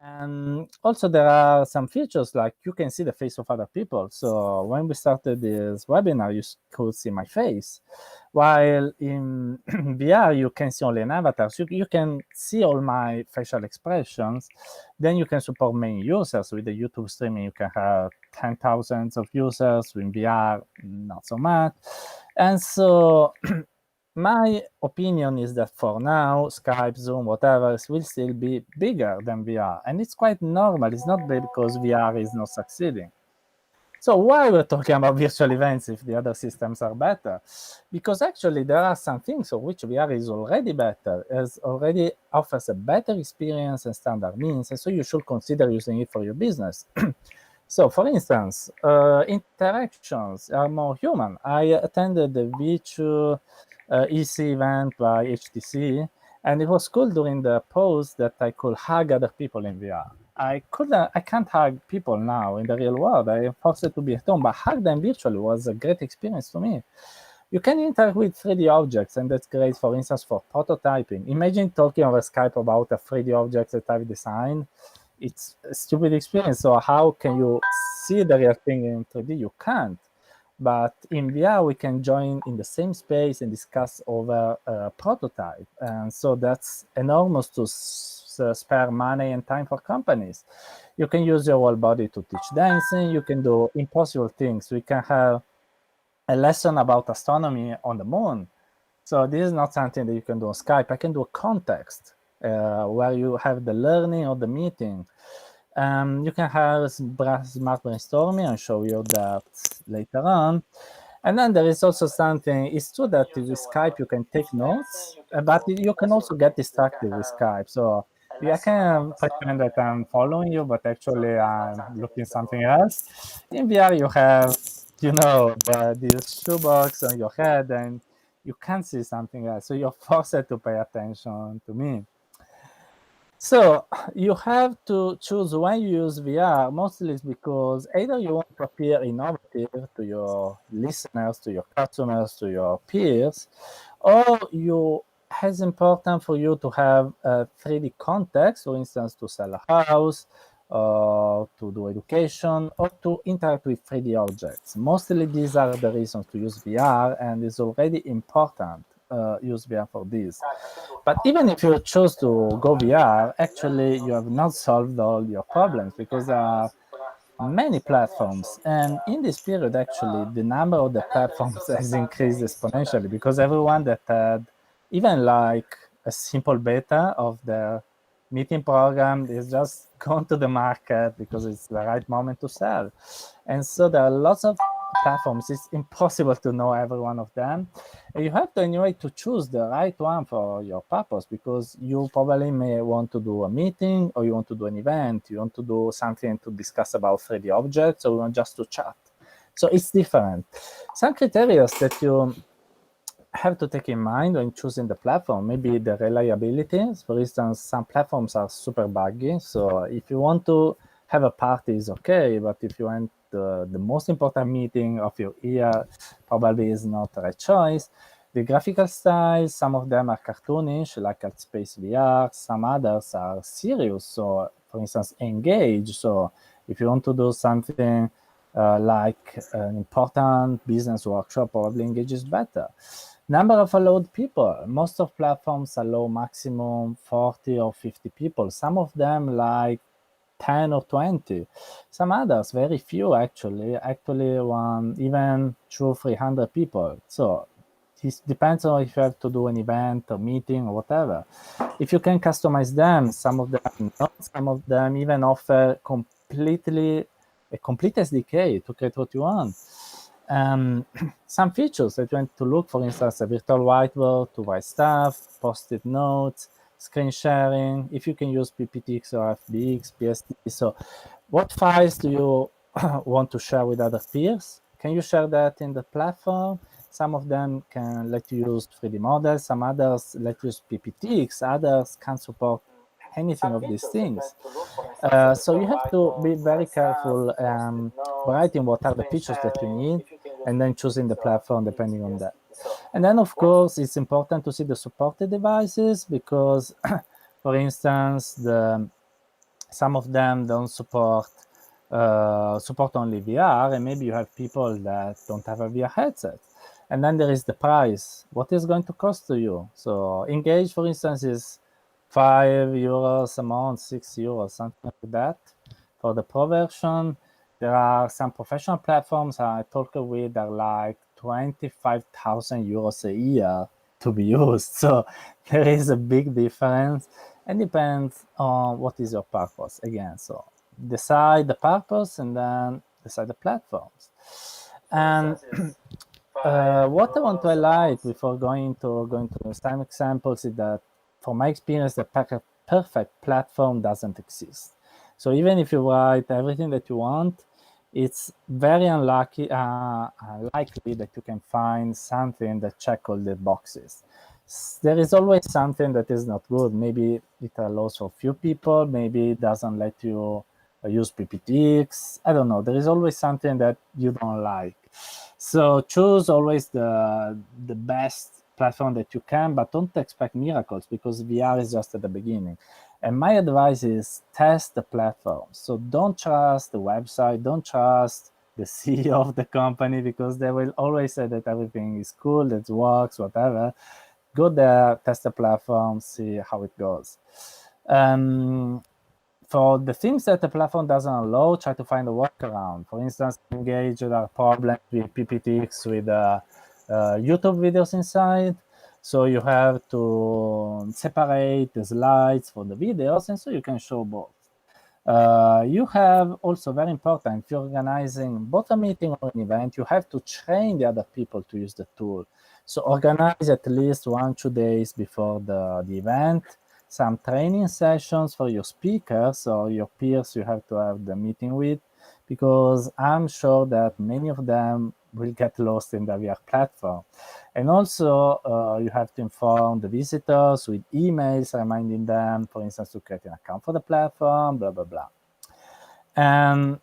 And also, there are some features like you can see the face of other people. So when we started this webinar, you could see my face. While in VR, you can see only an avatar. So you can see all my facial expressions. Then you can support many users. With the YouTube streaming, you can have 10,000 of users. In VR, not so much. And so my opinion is that for now, Skype, Zoom, whatever, will still be bigger than VR. And it's quite normal. It's not because VR is not succeeding. So why we're talking about virtual events if the other systems are better? Because actually there are some things of which VR is already better, as already offers a better experience and standard means, and so you should consider using it for your business. So, for instance, interactions are more human. I attended the virtual EC event by HTC, and it was cool during the pause that I could hug other people in VR. I can't hug people now in the real world. I am forced to be at home, but hug them virtually was a great experience to me. You can interact with 3D objects, and that's great, for instance, for prototyping. Imagine talking over Skype about a 3D object that I've designed. It's a stupid experience. So how can you see the real thing in 3D? You can't. But in VR, we can join in the same space and discuss over a prototype. And so that's enormous to spare money and time for companies. You can use your whole body to teach dancing. You can do impossible things. We can have a lesson about astronomy on the moon. So this is not something that you can do on Skype. I can do a context where you have the learning or the meeting. You can have smart brainstorming. I'll show you that later on. And then there is also something, it's true that with Skype you can take notes, but you can also get distracted with Skype. So I can pretend that I'm following you, but actually I'm looking something else. In VR you have, this shoebox on your head and you can't see something else. So you're forced to pay attention to me. So you have to choose when you use VR, mostly it's because either you want to appear innovative to your listeners, to your customers, to your peers, or it's important for you to have a 3D context, for instance, to sell a house, or to do education, or to interact with 3D objects. Mostly these are the reasons to use VR, and it's already important. Use VR for this. But even if you choose to go VR, actually you have not solved all your problems because there are many platforms. And in this period, actually, the number of the platforms has increased exponentially because everyone that had even like a simple beta of their meeting program is just gone to the market because it's the right moment to sell. And so there are lots of platforms. It's impossible to know every one of them. And you have to anyway to choose the right one for your purpose because you probably may want to do a meeting or you want to do an event, you want to do something to discuss about 3D objects or you want just to chat. So it's different. Some criteria that you have to take in mind when choosing the platform, maybe the reliability. For instance, some platforms are super buggy. So if you want to have a party, it's okay. But if you want the most important meeting of your year, probably is not the right choice. The graphical styles, some of them are cartoonish, like at Space VR. Some others are serious. So, for instance, Engage. So if you want to do something like an important business workshop, probably Engage is better. Number of allowed people. Most of platforms allow maximum 40 or 50 people. Some of them like 10 or 20. Some others, very few actually. Actually, even 200-300 people. So it depends on if you have to do an event or meeting or whatever. If you can customize them, some of them not. Some of them even offer a complete SDK to create what you want. Some features that you want to look, for instance, a virtual whiteboard to write stuff, post-it notes, screen sharing, if you can use PPTX or FBX, PSD. So what files do you want to share with other peers? Can you share that in the platform? Some of them can let you use 3D models, some others let you use PPTX, others can't support anything of these things. So you have to be very careful writing what are the features that you need and then choosing the platform depending on that. And then, of course, it's important to see the supported devices because, for instance, the some of them don't support only VR, and maybe you have people that don't have a VR headset. And then there is the price. What is going to cost to you? So Engage, for instance, is €5 a month, €6, something like that. For the Pro version, there are some professional platforms I talk with that are like €25,000 a year to be used. So there is a big difference, and depends on what is your purpose. Again, so decide the purpose and then decide the platforms. And what I want to highlight before going to some examples is that, from my experience, the perfect platform doesn't exist. So even if you write everything that you want, it's very unlikely that you can find something that check all the boxes. There is always something that is not good. Maybe it allows for few people. Maybe it doesn't let you use PPTX. I don't know. There is always something that you don't like. So choose always the best platform that you can, but don't expect miracles, because VR is just at the beginning. And my advice is test the platform. So don't trust the website, don't trust the CEO of the company, because they will always say that everything is cool, that works, whatever. Go there, test the platform, see how it goes. For the things that the platform doesn't allow, try to find a workaround. For instance, Engage, there are problems with PPTX with YouTube videos inside. So you have to separate the slides for the videos, and so you can show both. You have also, very important, if you're organizing both a meeting or an event, you have to train the other people to use the tool. So organize at least 1-2 days before the event some training sessions for your speakers or your peers you have to have the meeting with, because I'm sure that many of them will get lost in the VR platform. And also, you have to inform the visitors with emails reminding them, for instance, to create an account for the platform, blah, blah, blah. And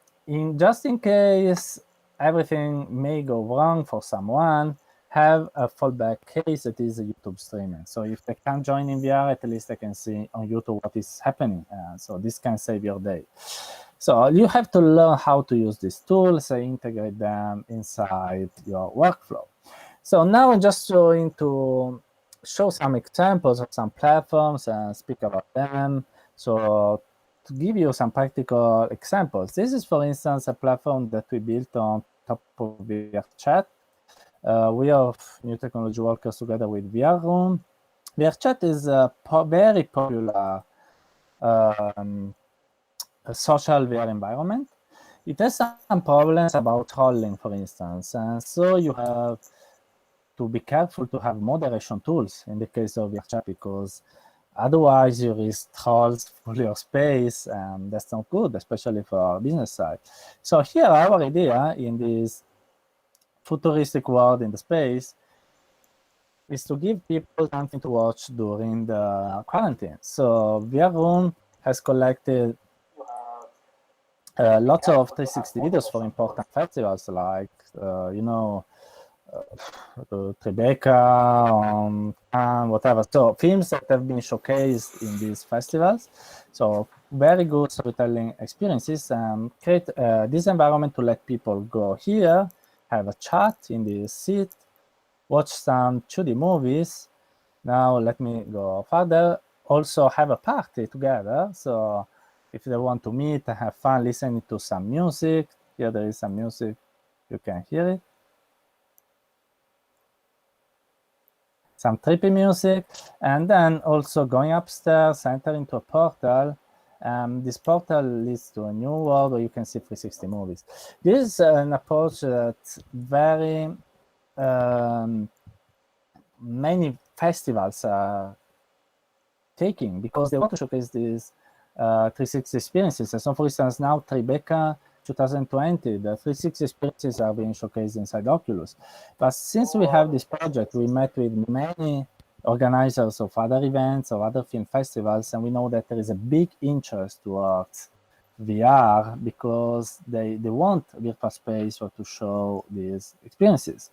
just in case everything may go wrong for someone, have a fallback case that is a YouTube streaming. So if they can't join in VR, at least they can see on YouTube what is happening. So this can save your day. So you have to learn how to use these tools and integrate them inside your workflow. So now I'm just going to show some examples of some platforms and speak about them. So to give you some practical examples, this is, for instance, a platform that we built on top of VRChat. We are new technology workers together with VRRoom. VRChat is a very popular social VR environment. It has some problems about trolling, for instance, and so you have to be careful to have moderation tools in the case of VRChat, because otherwise you risk trolls full your space, and that's not good, especially for our business side. So here our idea in this futuristic world in the space is to give people something to watch during the quarantine. So VRRoom has collected lots of 360 videos for important festivals like, Tribeca, whatever. So films that have been showcased in these festivals. So very good storytelling experiences, and create this environment to let people go here, have a chat in this seat, watch some 2D movies. Now let me go further. Also have a party together. So if they want to meet and have fun listening to some music, here there is some music, you can hear it. Some trippy music, and then also going upstairs, enter into a portal. This portal leads to a new world where you can see 360 movies. This is an approach that very many festivals are taking, because they want to showcase these 360 experiences. And so, for instance, now Tribeca 2020, the 360 experiences are being showcased inside Oculus. But since we have this project, we met with many organizers of other events or other film festivals, and we know that there is a big interest towards VR, because they want virtual space or to show these experiences.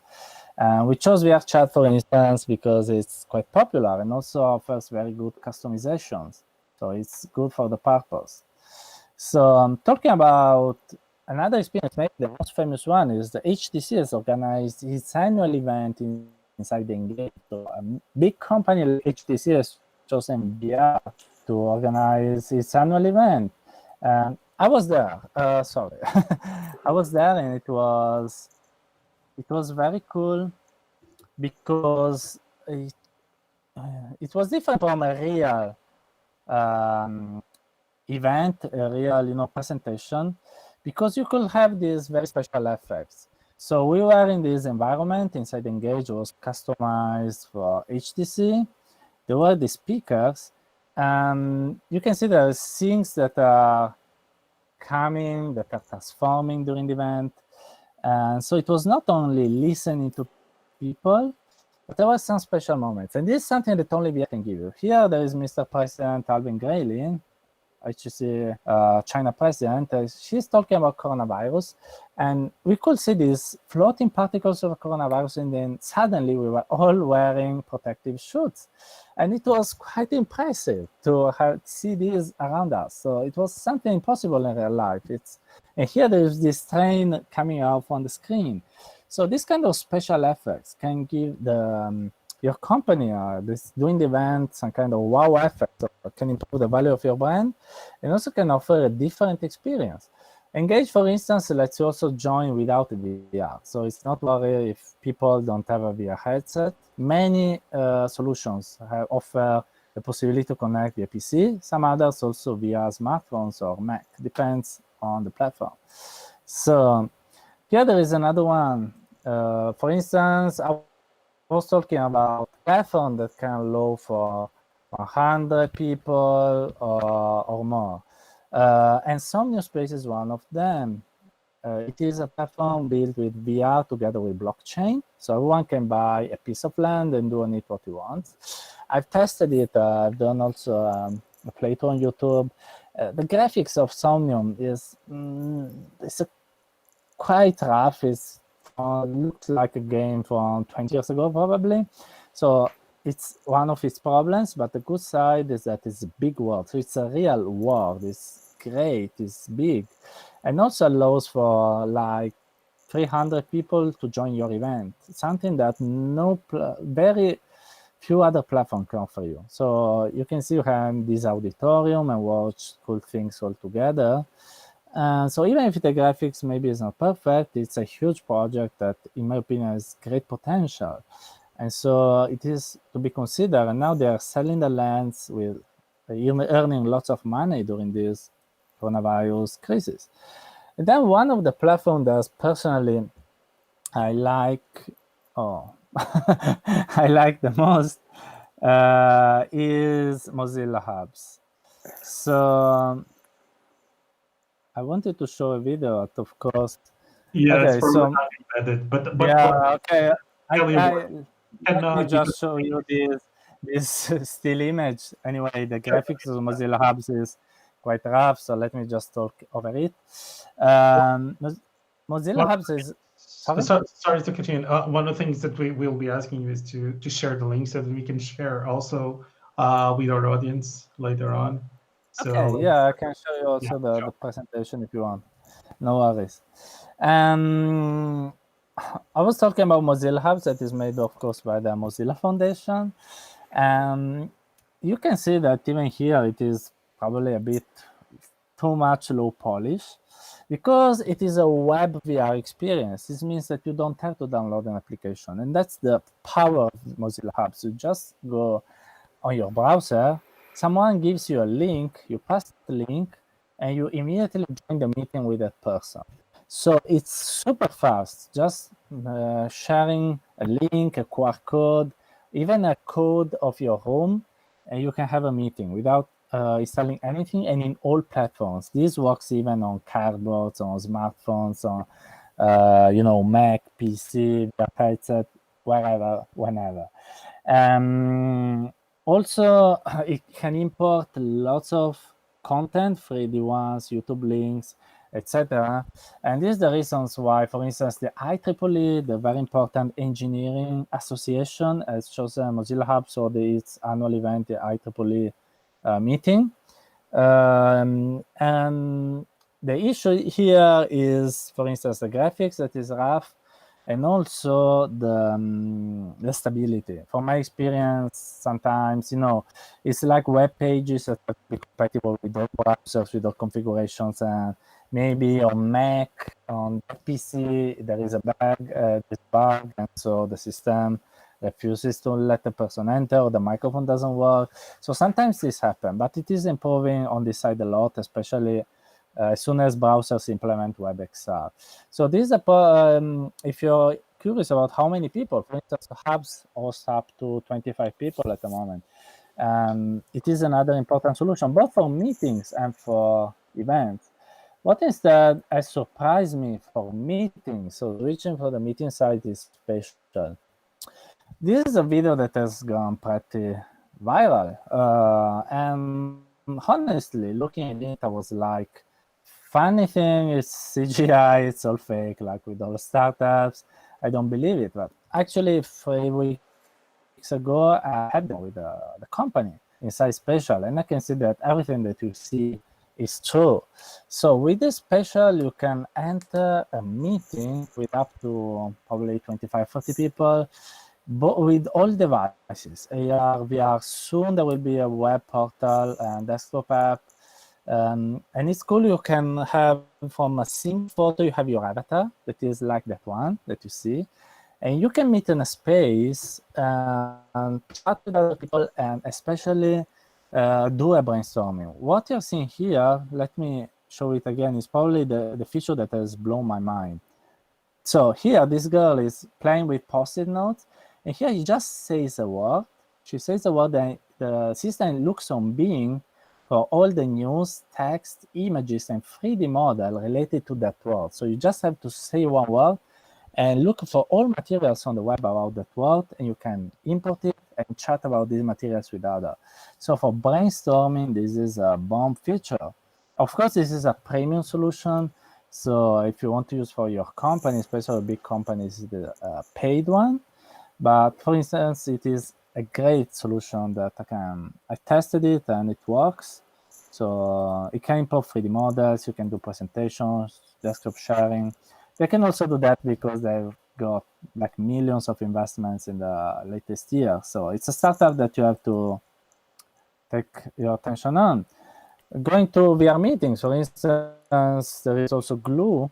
We chose VRChat, for instance, because it's quite popular and also offers very good customizations. So it's good for the purpose. So talking about another experience, maybe the most famous one is the HTC has organized its annual event inside the Engage. So a big company like HTC has chosen VR to organize its annual event. I was there. Sorry, I was there, and it was very cool because it was different from a real event, a real presentation, because you could have these very special effects. So we were in this environment inside Engage. It was customized for HTC. There were the speakers. You can see there are things that are coming, that are transforming during the event. And so it was not only listening to people, but there were some special moments. And this is something that only VR can give you. Here there is Mr. President Alvin Graylin, HTC China president. She's talking about coronavirus, and we could see these floating particles of coronavirus, and then suddenly we were all wearing protective suits, and it was quite impressive to see these around us. So it was something impossible in real life. And here there is this train coming out on the screen. So this kind of special effects can give your company doing the event some kind of wow effect, can improve the value of your brand, and also can offer a different experience. Engage, for instance, lets you also join without a VR. So it's not worry if people don't have a VR headset. Many solutions offer the possibility to connect via PC. Some others also via smartphones or Mac, depends on the platform. So here there is another one. For instance, I was talking about a platform that can allow for 100 people or more. And Somnium Space is one of them. It is a platform built with VR together with blockchain. So everyone can buy a piece of land and do on it what he wants. I've tested it. I've done also a playthrough on YouTube. The graphics of Somnium is quite rough. It looks like a game from 20 years ago, probably. So it's one of its problems, but the good side is that it's a big world. So it's a real world. It's great. It's big. And also allows for like 300 people to join your event, something that very few other platforms can offer you. So you can see you have this auditorium and watch cool things all together. So even if the graphics maybe is not perfect, it's a huge project that, in my opinion, has great potential. And so it is to be considered. And now they are selling the lands with earning lots of money during this coronavirus crisis. And then one of the platforms that personally I like, I like the most is Mozilla Hubs. So I wanted to show a video, but of course. Yeah, Okay, it's probably not embedded, but yeah, okay. Let Me just show you this still image. Anyway, the graphics of Mozilla Hubs is quite rough, so let me just talk over it. Mozilla Hubs is. Sorry to continue. One of the things that we will be asking you is to share the link so that we can share also with our audience later on. So, okay, yeah, I can show you also the presentation if you want. No worries. I was talking about Mozilla Hubs that is made, of course, by the Mozilla Foundation. You can see that even here it is probably a bit too much low polish because it is a web VR experience. This means that you don't have to download an application. And that's the power of Mozilla Hubs. You just go on your browser, someone gives you a link, you pass the link, and you immediately join the meeting with that person. So it's super fast, just sharing a link, a QR code, even a code of your home, and you can have a meeting without installing anything, and in all platforms. This works even on cardboards, on smartphones, on Mac, PC, headset, wherever, whenever. Also, it can import lots of content, 3D ones, YouTube links, etc. And this is the reasons why, for instance, the IEEE, the very important engineering association, has chosen Mozilla Hubs for its annual event, the IEEE meeting. And the issue here is, for instance, the graphics that is rough, and also the stability. From my experience, sometimes, it's like web pages that are compatible with all browsers, with all configurations, and maybe on Mac, on PC, there is a bug, and so the system refuses to let the person enter, or the microphone doesn't work. So sometimes this happens, but it is improving on this side a lot, especially as soon as browsers implement WebXR. So this is if you're curious about how many people, for instance, hubs host up to 25 people at the moment. It is another important solution, both for meetings and for events. What instead has surprised me for meetings, so reaching for the meeting site is special. This is a video that has gone pretty viral. And honestly, looking at it, I was like, funny thing is CGI, it's all fake, like with all startups. I don't believe it. But actually, 3 weeks ago, I had them with the company inside Special, and I can see that everything that you see is true. So with this Special, you can enter a meeting with up to probably 25, 30 people, but with all devices, AR, VR. Soon there will be a web portal and desktop app. And it's cool. You can have from a single photo, you have your avatar that is like that one that you see. And you can meet in a space and chat with other people, and especially do a brainstorming. What you're seeing here, let me show it again, is probably the feature that has blown my mind. So here, this girl is playing with Post-it notes, and here he just says a word. She says a word, and the system looks on Bing for all the news, text, images, and 3D model related to that word. So you just have to say one word and look for all materials on the web about that word, and you can import it and chat about these materials with others. So for brainstorming, this is a bomb feature. Of course, this is a premium solution. So if you want to use for your company, especially big companies, the paid one. But for instance, it is a great solution that I tested it and it works. So it can import 3D models, you can do presentations, desktop sharing. They can also do that because they've got like millions of investments in the latest year. So it's a startup that you have to take your attention on. Going to VR meetings, for instance, there is also Glue.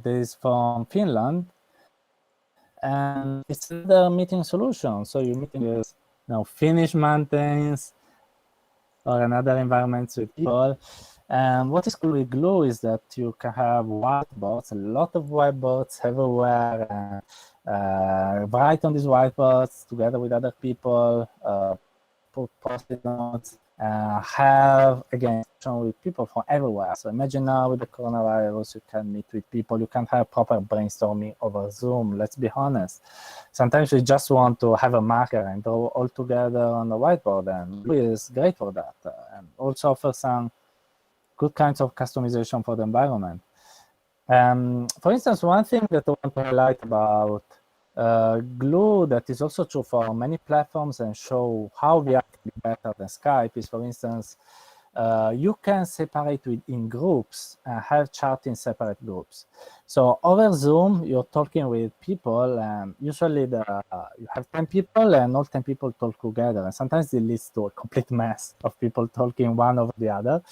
This is from Finland, and it's another meeting solution. So you're meeting with Finnish mountains or another environments with people. And what is cool with Glue is that you can have whiteboards, a lot of whiteboards everywhere, and write on these whiteboards together with other people, put post-it notes, have, again, with people from everywhere. So imagine now with the coronavirus, you can meet with people, you can't have proper brainstorming over Zoom, let's be honest. Sometimes we just want to have a marker and draw all together on the whiteboard, and Glue is great for that. And also offers some good kinds of customization for the environment. For instance, one thing that I want to highlight about Glue that is also true for many platforms and show how VR can be better than Skype is, for instance, you can separate in groups and have chat in separate groups. So over Zoom, you're talking with people, and usually you have 10 people, and all 10 people talk together. And sometimes it leads to a complete mess of people talking one over the other.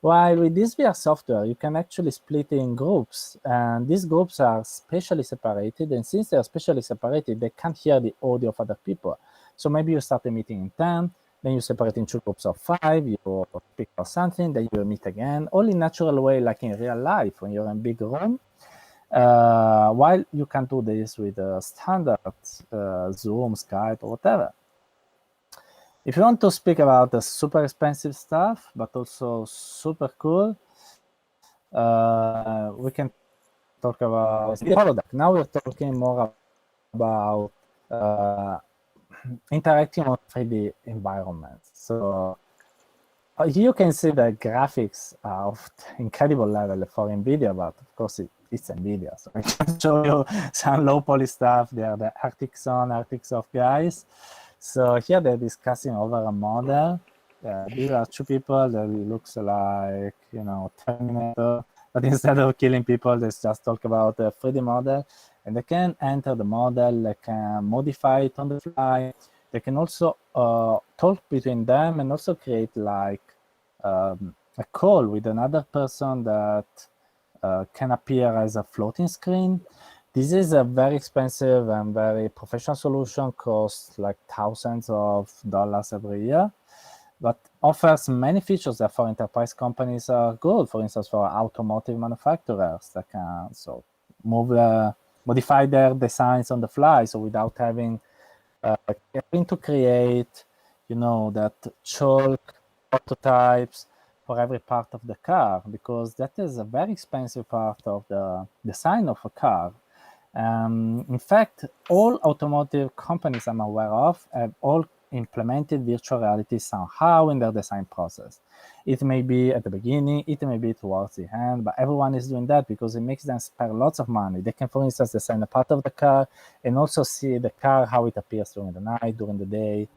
While with this VR software, you can actually split in groups, and these groups are spatially separated. And since they are spatially separated, they can't hear the audio of other people. So maybe you start a meeting in 10, then you separate into groups of 5, you pick or something, then you meet again, all in natural way, like in real life when you're in a big room. While you can do this with a standard Zoom, Skype, or whatever. If you want to speak about the super expensive stuff, but also super cool, we can talk about product. Now we're talking more about interacting on 3D environments. So here you can see the graphics are of incredible level for NVIDIA, but of course it's NVIDIA. So I can show you some low poly stuff. They are the Arctic Sun, Arctic Soft guys. So here they're discussing over a model. These are two people that looks like, Terminator, but instead of killing people, they just talk about a 3D model, and they can enter the model, they can modify it on the fly. They can also talk between them and also create like a call with another person that can appear as a floating screen. This is a very expensive and very professional solution, costs like thousands of dollars every year, but offers many features that for enterprise companies are good. For instance, for automotive manufacturers that can modify their designs on the fly, so without having to create, that chalk prototypes for every part of the car, because that is a very expensive part of the design of a car. In fact, all automotive companies I'm aware of have all implemented virtual reality somehow in their design process. It may be at the beginning, it may be towards the end, but everyone is doing that because it makes them spend lots of money. They can, for instance, design a part of the car and also see the car, how it appears during the night, during the day.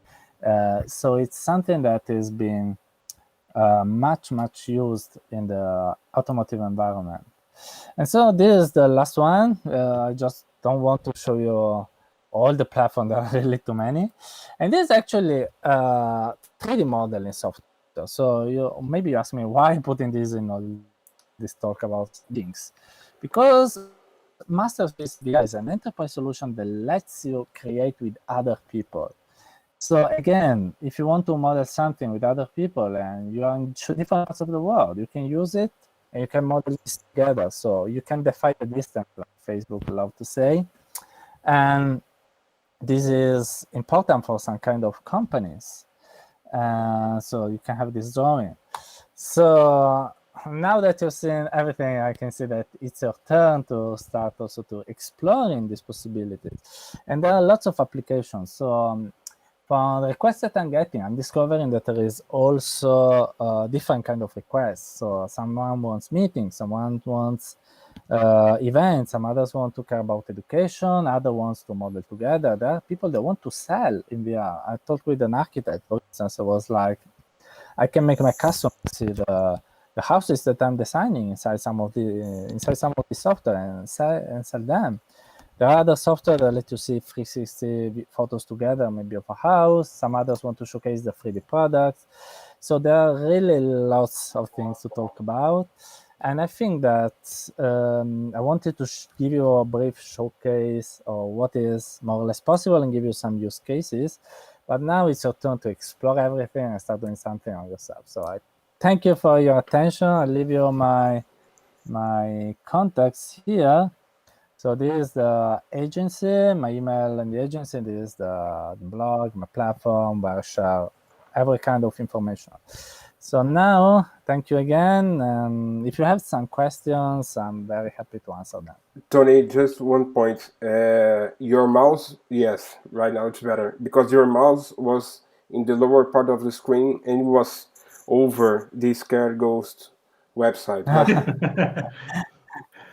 So it's something that is being much used in the automotive environment. And so this is the last one. I just don't want to show you all the platforms. There are really too many. And this is actually a 3D model in software. So maybe you ask me why putting this in all this talk about things. Because Masterpiece VR is an enterprise solution that lets you create with other people. So again, if you want to model something with other people and you are in different parts of the world, you can use it and you can model this together. So you can define the distance, like Facebook love to say. And this is important for some kind of companies. So you can have this drawing. So now that you've seen everything, I can see that it's your turn to start also to exploring these possibilities. And there are lots of applications. So from the requests that I'm getting, I'm discovering that there is also different kind of requests. So someone wants meetings, someone wants events, some others want to care about education, other wants to model together. There are people that want to sell in VR. I talked with an architect, for instance. I was like, I can make my customers see the houses that I'm designing inside some of the software and sell them. There are other software that let you see 360 photos together, maybe of a house. Some others want to showcase the 3D products. So there are really lots of things to talk about. And I think that I wanted to give you a brief showcase of what is more or less possible and give you some use cases. But now it's your turn to explore everything and start doing something on yourself. So I thank you for your attention. I'll leave you my contacts here. So this is the agency, my email and the agency. This is the blog, my platform, where I share every kind of information. So now, thank you again. If you have some questions, I'm very happy to answer them. Tony, just one point. Your mouse, yes, right now it's better, because your mouse was in the lower part of the screen and it was over the Scare Ghost website.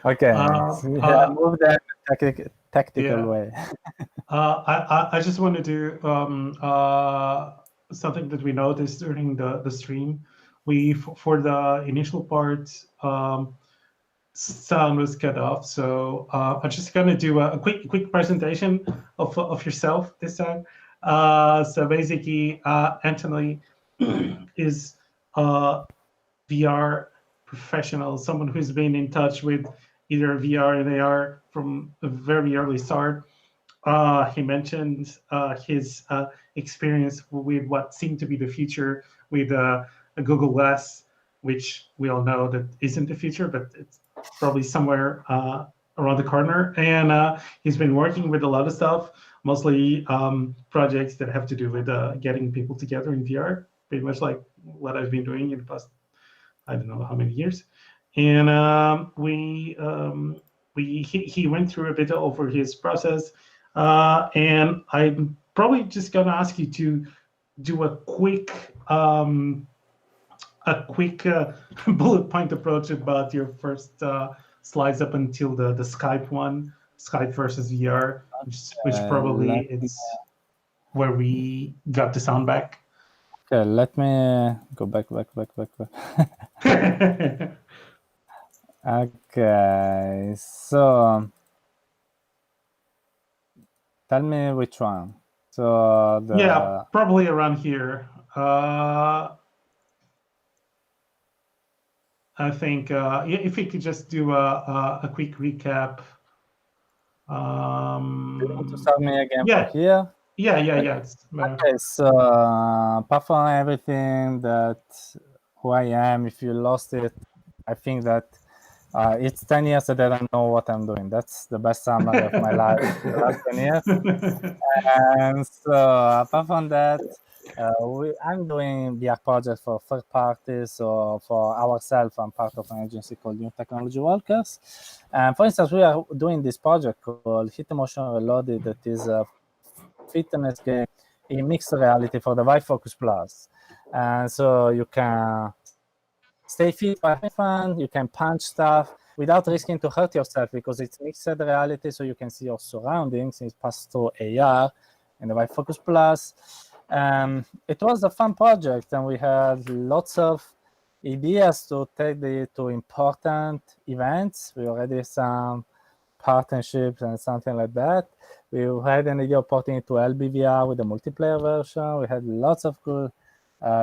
Okay, move that tactical way. I just want to do something that we noticed during the stream. For the initial part, sound was cut off, so I'm just gonna do a quick presentation of yourself this time. So basically, Antony is a VR professional, someone who's been in touch with either VR and AR from a very early start. He mentioned his experience with what seemed to be the future with a Google Glass, which we all know that isn't the future, but it's probably somewhere around the corner. And he's been working with a lot of stuff, mostly projects that have to do with getting people together in VR, pretty much like what I've been doing in the past, I don't know how many years. And he went through a bit over his process. And I'm probably just gonna ask you to do a quick bullet point approach about your first slides up until the Skype one, Skype versus VR, which probably is where we got the sound back. Okay, let me go back. Okay, so tell me which one. So Yeah, probably around here. I think if we could just do a quick recap. You want to start me again from Yeah, here? yeah. It's Okay, so apart from everything that who I am, if you lost it, I think that it's 10 years that I don't know what I'm doing. That's the best summary of my life the last 10 years. And so apart from that, I'm doing VR projects for third parties. So for ourselves, I'm part of an agency called New Technology Workers. And for instance, we are doing this project called Hit Emotion Reloaded that is a fitness game in mixed reality for the Vive Focus Plus. And so you can stay fit while having fun, you can punch stuff without risking to hurt yourself because it's mixed reality, so you can see your surroundings. It's passed through AR and the Vive Focus Plus. It was a fun project, and we had lots of ideas to take it to important events. We already have some partnerships and something like that. We had an idea of porting it to LBVR with a multiplayer version. We had lots of cool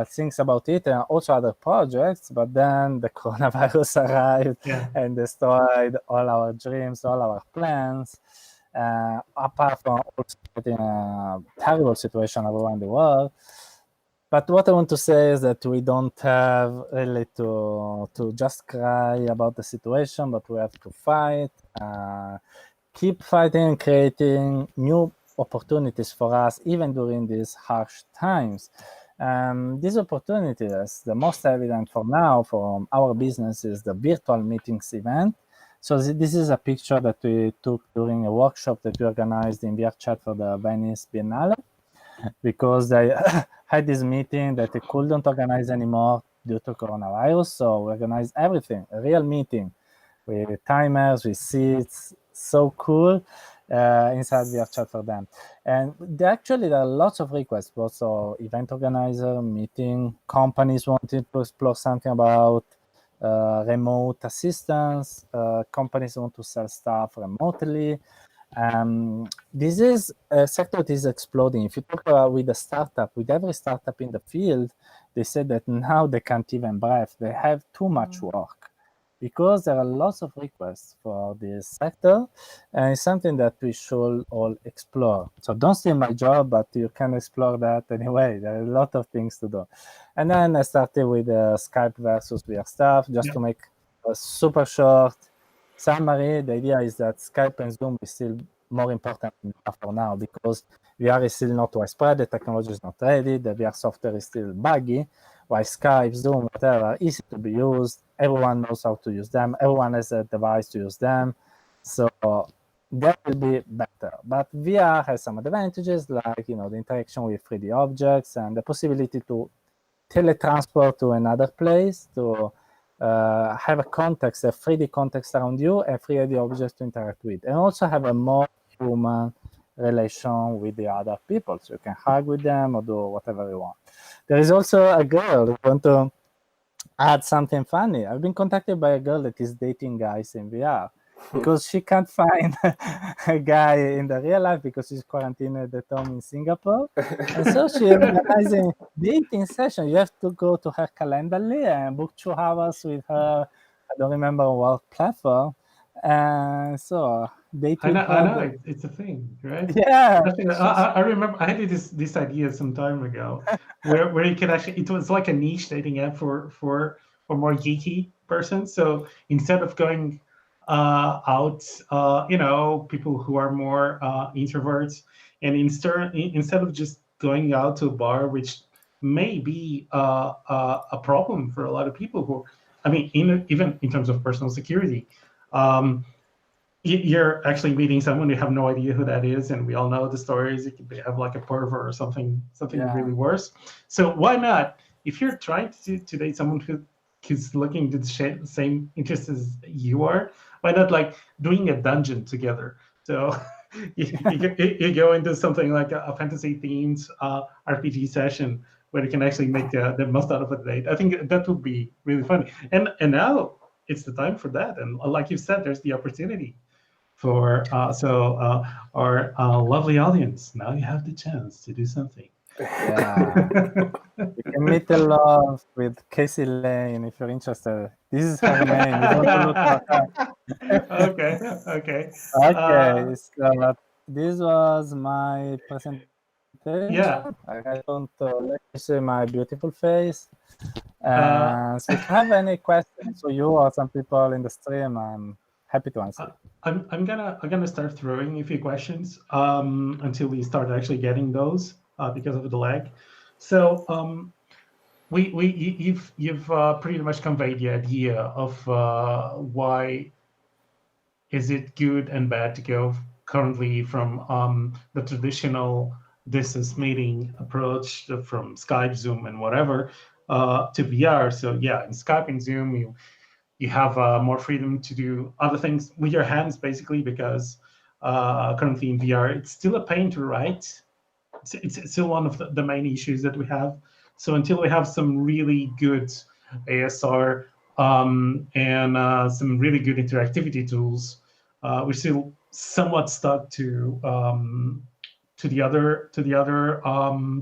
things about it and also other projects, but then the coronavirus arrived and destroyed all our dreams, all our plans. Apart from also in a terrible situation around the world. But what I want to say is that we don't have really to just cry about the situation, but we have to fight, keep fighting, creating new opportunities for us, even during these harsh times. These opportunities, the most evident for now from our business is the virtual meetings event. So this is a picture that we took during a workshop that we organized in VRChat for the Venice Biennale, because they had this meeting that they couldn't organize anymore due to coronavirus. So we organized everything, a real meeting with timers, with seats, so cool, inside VRChat for them. And there are lots of requests, also event organizer, meeting, companies wanted to explore something about remote assistance, companies want to sell stuff remotely. This is a sector that is exploding. If you talk with a startup, with every startup in the field, they said that now they can't even breathe. They have too much work because there are lots of requests for this sector, and it's something that we should all explore. So don't steal my job, but you can explore that anyway. There are a lot of things to do. And then I started with Skype versus VR stuff, just to make a super short summary. The idea is that Skype and Zoom is still more important for now because VR is still not widespread, the technology is not ready, the VR software is still buggy, while Skype, Zoom, whatever, easy to be used, everyone knows how to use them, everyone has a device to use them, so that will be better. But VR has some advantages, like the interaction with 3D objects and the possibility to teletransport to another place, to have a context, a 3D context around you, and 3D objects to interact with, and also have a more human relation with the other people, so you can hug with them or do whatever you want. There is also a girl who want to add something funny. I've been contacted by a girl that is dating guys in VR because she can't find a guy in the real life because she's quarantined at home in Singapore. And so she's organizing dating session. You have to go to her Calendly and book 2 hours with her. I don't remember what platform. And so date with her. I know it's a thing, right? Yeah. I remember I had this idea some time ago where you could actually, it was like a niche dating app for more geeky persons. So instead of going out, people who are more introverts, and instead of just going out to a bar, which may be a problem for a lot of people who, I mean, even in terms of personal security. You're actually meeting someone, you have no idea who that is, and we all know the stories. You could have like a pervert or something really worse. So why not, if you're trying to date someone who's looking to the same interests as you are, why not like doing a dungeon together? So you go into something like a fantasy themed RPG session where you can actually make the most out of a date. I think that would be really funny. And now it's the time for that. And like you said, there's the opportunity for our lovely audience. Now you have the chance to do something. Yeah. You can meet a lot with Casey Lane if you're interested. This is her name. You don't want to look her. Okay. Okay. Okay. So this was my presentation. Yeah. I don't let you see my beautiful face. So if you have any questions for you or some people in the stream, I'm happy to answer. I'm gonna start throwing a few questions until we start actually getting those because of the lag. So you've pretty much conveyed the idea of why is it good and bad to go currently from the traditional distance meeting approach from Skype, Zoom, and whatever to VR. So yeah, in Skype and Zoom, you have more freedom to do other things with your hands, basically, because currently in VR, it's still a pain to write. It's still one of the main issues that we have. So until we have some really good ASR and some really good interactivity tools, we're still somewhat stuck to the other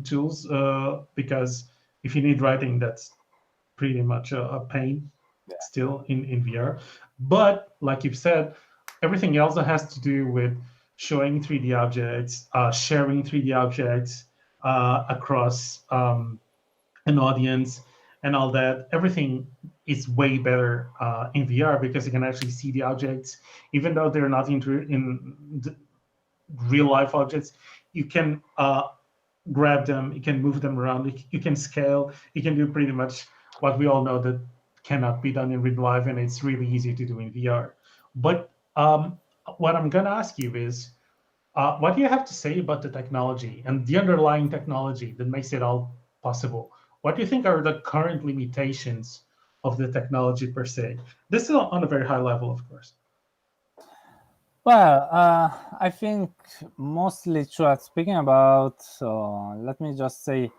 tools because if you need writing, that's pretty much a pain still in VR. But like you've said, everything else that has to do with showing 3D objects, sharing 3D objects across an audience and all that, everything is way better in VR because you can actually see the objects, even though they're not in real life objects. You can grab them, you can move them around, you can scale, you can do pretty much what we all know that cannot be done in real life, and it's really easy to do in VR. But what I'm going to ask you is, what do you have to say about the technology and the underlying technology that makes it all possible? What do you think are the current limitations of the technology per se? This is on a very high level, of course. Well, I think mostly true. Speaking about, let me just say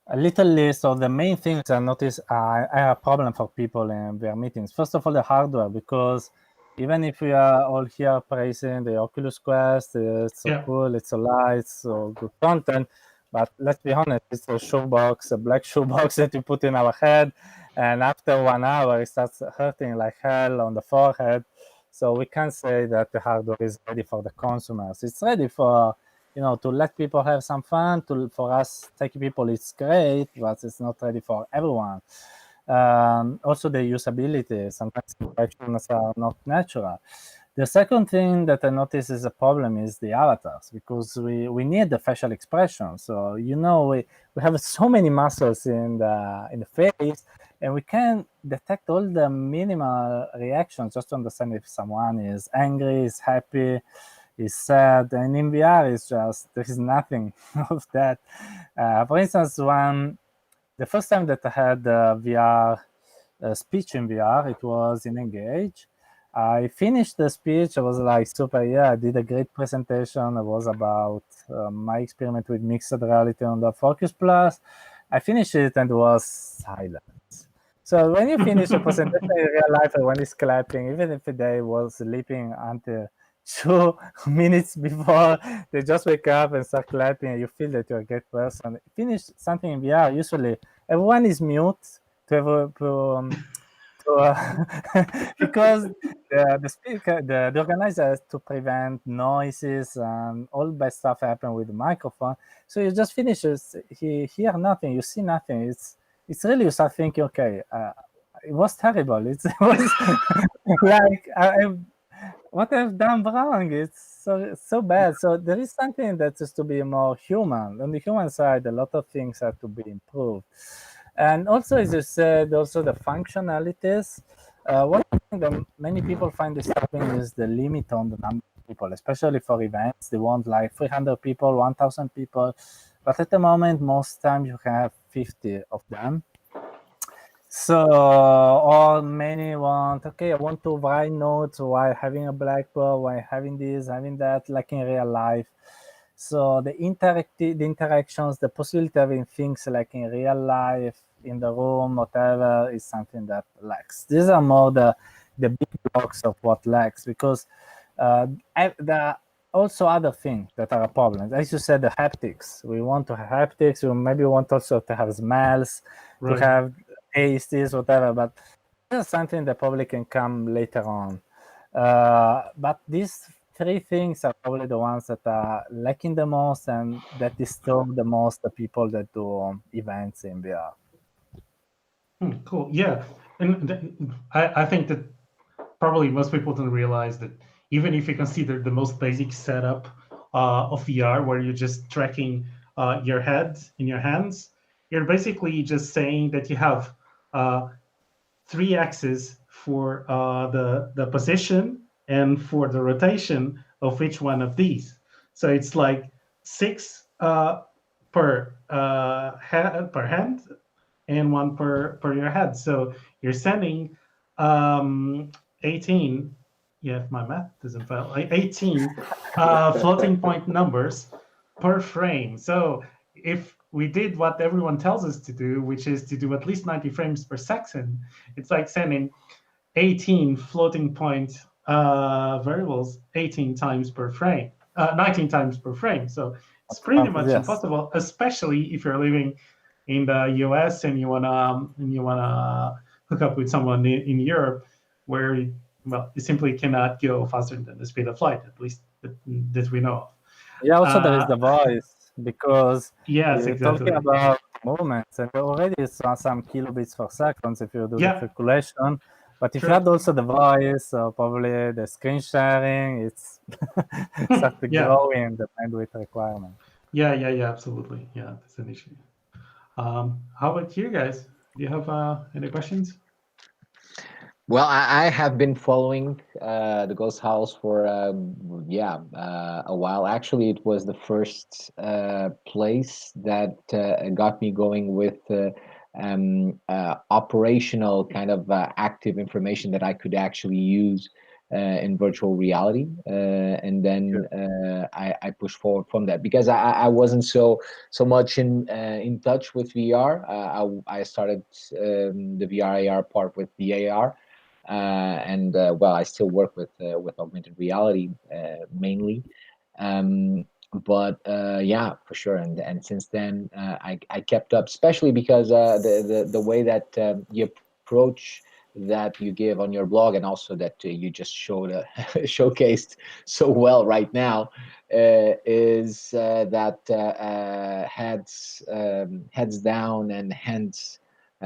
a little list of the main things I notice are a problem for people in their meetings. First of all, the hardware, because even if we are all here praising the Oculus Quest, it's so cool, it's so light, it's so good content, but let's be honest, it's a shoebox, a black shoebox that you put in our head, and after 1 hour, it starts hurting like hell on the forehead. So we can't say that the hardware is ready for the consumers. It's ready for, to let people have some fun. For us techie people, it's great, but it's not ready for everyone. Also, the usability. Sometimes interactions are not natural. The second thing that I notice is a problem is the avatars, because we need the facial expression. So we have so many muscles in the face, and we can detect all the minimal reactions just to understand if someone is angry, is happy, is sad. And in VR, there is nothing of that. For instance, the first time that I had VR speech in VR, it was in Engage. I finished the speech. I was like, super, I did a great presentation. It was about my experiment with mixed reality on the Focus Plus. I finished it and it was silence. So when you finish a presentation in real life, everyone is clapping, even if they was sleeping until 2 minutes before, they just wake up and start clapping, and you feel that you're a great person. Finish something in VR, usually everyone is mute because the speaker, the organizer has to prevent noises and all bad stuff happen with the microphone. So you just finish it, you hear nothing, you see nothing. It's really, you start thinking, okay, it was terrible. It was like what I've done wrong. It's so bad. So there is something that is to be more human. On the human side, a lot of things have to be improved. And also, as you said, also the functionalities. One thing that many people find disturbing is the limit on the number of people, especially for events. They want like 300 people, 1,000 people. But at the moment, most times you have 50 of them. So, or many want, okay, I want to write notes while having a blackboard, while having this, having that, like in real life. So the interactions, the possibility of having things like in real life, in the room, whatever, is something that lacks. These are more the big blocks of what lacks, because there are also other things that are a problem. As you said, the haptics. We want to have haptics. We maybe want also to have smells, Right. to have tastes, whatever. But this is something that probably can come later on. But these three things are probably the ones that are lacking the most and that disturb the most the people that do events in VR. Cool. Yeah, and I think that probably most people don't realize that even if you consider the most basic setup of VR, where you're just tracking your head in your hands, you're basically just saying that you have 3 axes for the position and for the rotation of each one of these. So it's like 6 per hand and 1 per your head. So you're sending 18. Yeah, if my math doesn't fail, 18 floating point numbers per frame. So if we did what everyone tells us to do, which is to do at least 90 frames per second, it's like sending 18 floating point variables 18 times per frame, 19 times per frame. So it's pretty much Yes. impossible, especially if you're living in the US and you wanna hook up with someone in Europe, where you simply cannot go faster than the speed of light, at least that we know of. Yeah, also there is the voice, because Yes, you're exactly. talking about movements, and already it's on some kilobits per second if you do the Yeah. calculation. But if True. you add also the voice, or probably the screen sharing, it's start to Yeah. grow in the bandwidth requirement. Yeah, absolutely. Yeah, that's an issue. How about you guys? Do you have any questions? Well, I have been following the Ghost Howls for a while. Actually, it was the first place that got me going with operational kind of active information that I could actually use in virtual reality, and then I pushed forward from that, because I wasn't so much in touch with VR. I started the VR AR part with the AR. And well, I still work with augmented reality mainly, but yeah, for sure. And since then, I kept up, especially because the way that you approach that you give on your blog, and also that you just showcased so well right now, is that heads down and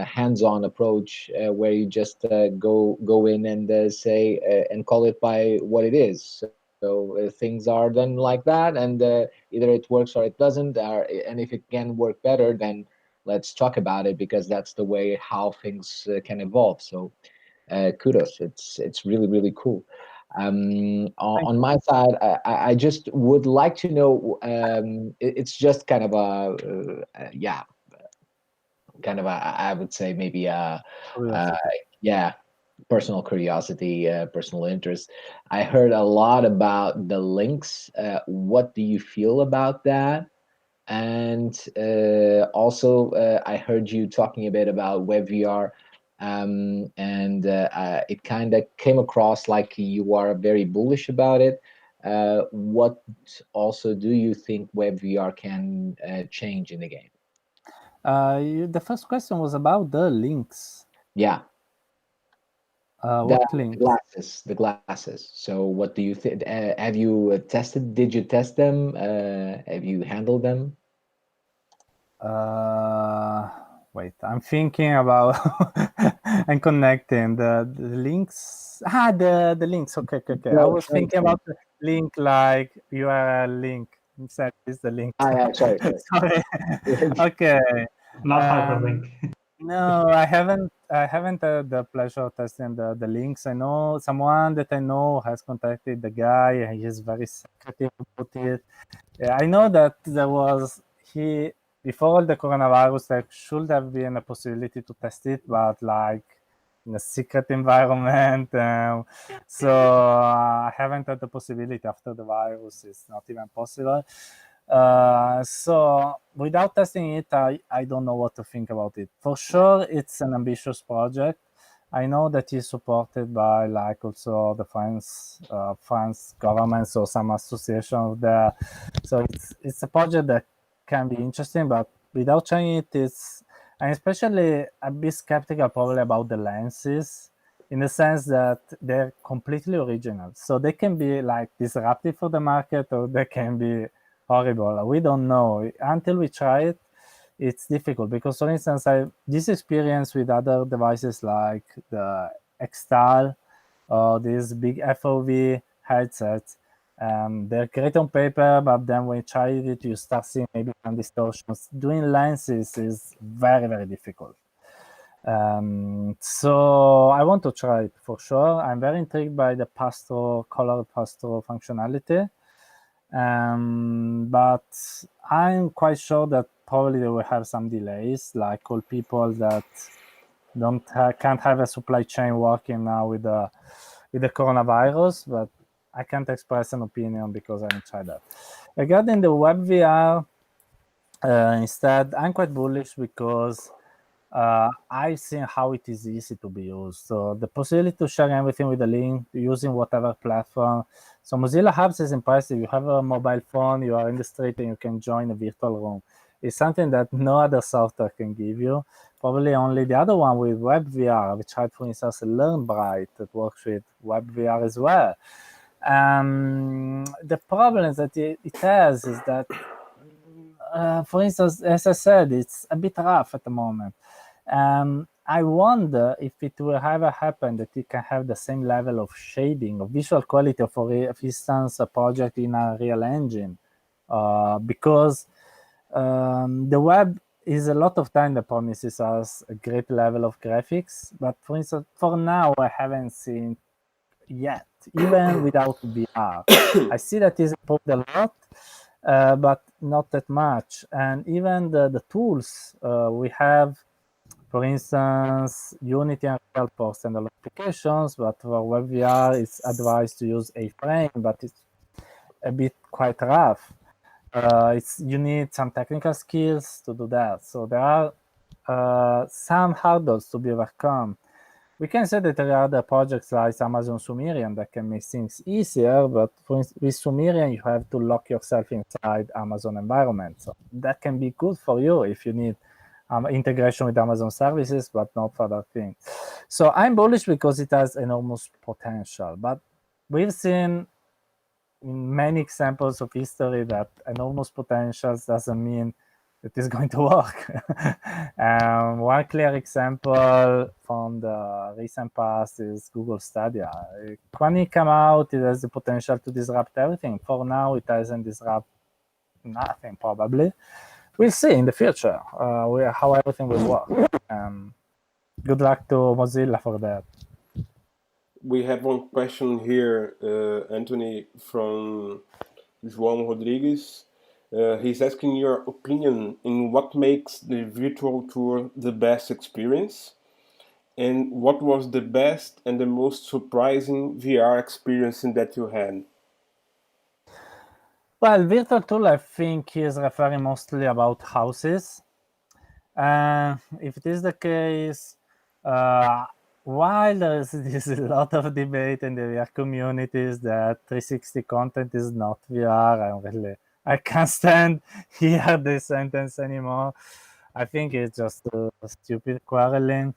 hands-on approach, where you just go in and say and call it by what it is. So things are done like that, and either it works or it doesn't. And if it can work better, then let's talk about it, because that's the way how things can evolve. So kudos, it's really cool. On my side, I just would like to know. It's just kind of I would say maybe personal curiosity, personal interest. I heard a lot about the links. What do you feel about that? And also, I heard you talking a bit about WebVR, and it kind of came across like you are very bullish about it. What also do you think WebVR can change in the game? The first question was about the links. Yeah. What links? The glasses. So what do you think? Have you tested? Did you test them? Have you handled them? Wait, I'm thinking about and connecting the links. The links. Okay. I was thinking about the link, like URL link. Instead, is the link. Yeah, sorry. Sorry. Okay. Not hyperlink. No, I haven't had the pleasure of testing the links. I know someone that I know has contacted the guy, and he is very secretive about it. Yeah, I know that before the coronavirus, there should have been a possibility to test it, but like in a secret environment. So I haven't had the possibility after the virus. It's not even possible. So without testing it, I don't know what to think about it. For sure, it's an ambitious project. I know that it's supported by like also the France governments or some associations there. So it's a project that can be interesting, but without trying it, I'm especially a bit skeptical probably about the lenses in the sense that they're completely original. So they can be like disruptive for the market or they can be horrible. We don't know until we try it. It's difficult because, for instance, this experience with other devices like the Xtal or these big FOV headsets. They're great on paper, but then when you try it, you start seeing maybe some distortions. Doing lenses is very, very difficult. So I want to try it for sure. I'm very intrigued by the color pastoral functionality. But I'm quite sure that probably they will have some delays, like all people that can't have a supply chain working now with the coronavirus. But I can't express an opinion because I haven't tried that. Regarding the web VR, instead, I'm quite bullish because I've seen how it is easy to be used. So the possibility to share everything with a link using whatever platform. So Mozilla Hubs is impressive. You have a mobile phone, you are in the street, and you can join a virtual room. It's something that no other software can give you. Probably only the other one with WebVR, which had, for instance, LearnBright that works with WebVR as well. The problem that it has is that, for instance, as I said, it's a bit rough at the moment. I wonder if it will ever happen that it can have the same level of shading or visual quality of, for instance, a project in a real engine, because the web is a lot of time that promises us a great level of graphics, but for instance, for now, I haven't seen yet, even without VR. I see that it's improved a lot, but not that much. And even the tools we have, for instance, Unity and Real for standalone applications, but for WebVR, it's advised to use A-Frame, but it's a bit quite rough. You need some technical skills to do that. So there are some hurdles to be overcome. We can say that there are other projects like Amazon Sumerian that can make things easier, but with Sumerian, you have to lock yourself inside Amazon environment. So that can be good for you if you need integration with Amazon services, but not for other things. So I'm bullish because it has enormous potential, but we've seen in many examples of history that enormous potentials doesn't mean it is going to work. One clear example from the recent past is Google Stadia. When it came out, it has the potential to disrupt everything. For now, it doesn't disrupt nothing, probably. We'll see in the future how everything will work. Good luck to Mozilla for that. We have one question here, Anthony, from João Rodrigues. He's asking your opinion in what makes the virtual tour the best experience, and what was the best and the most surprising VR experience that you had? Well, virtual tour, I think, is referring mostly about houses. If it is the case, while there is this lot of debate in the VR communities that 360 content is not VR, I can't stand hear this sentence anymore. I think it's just a stupid quarreling.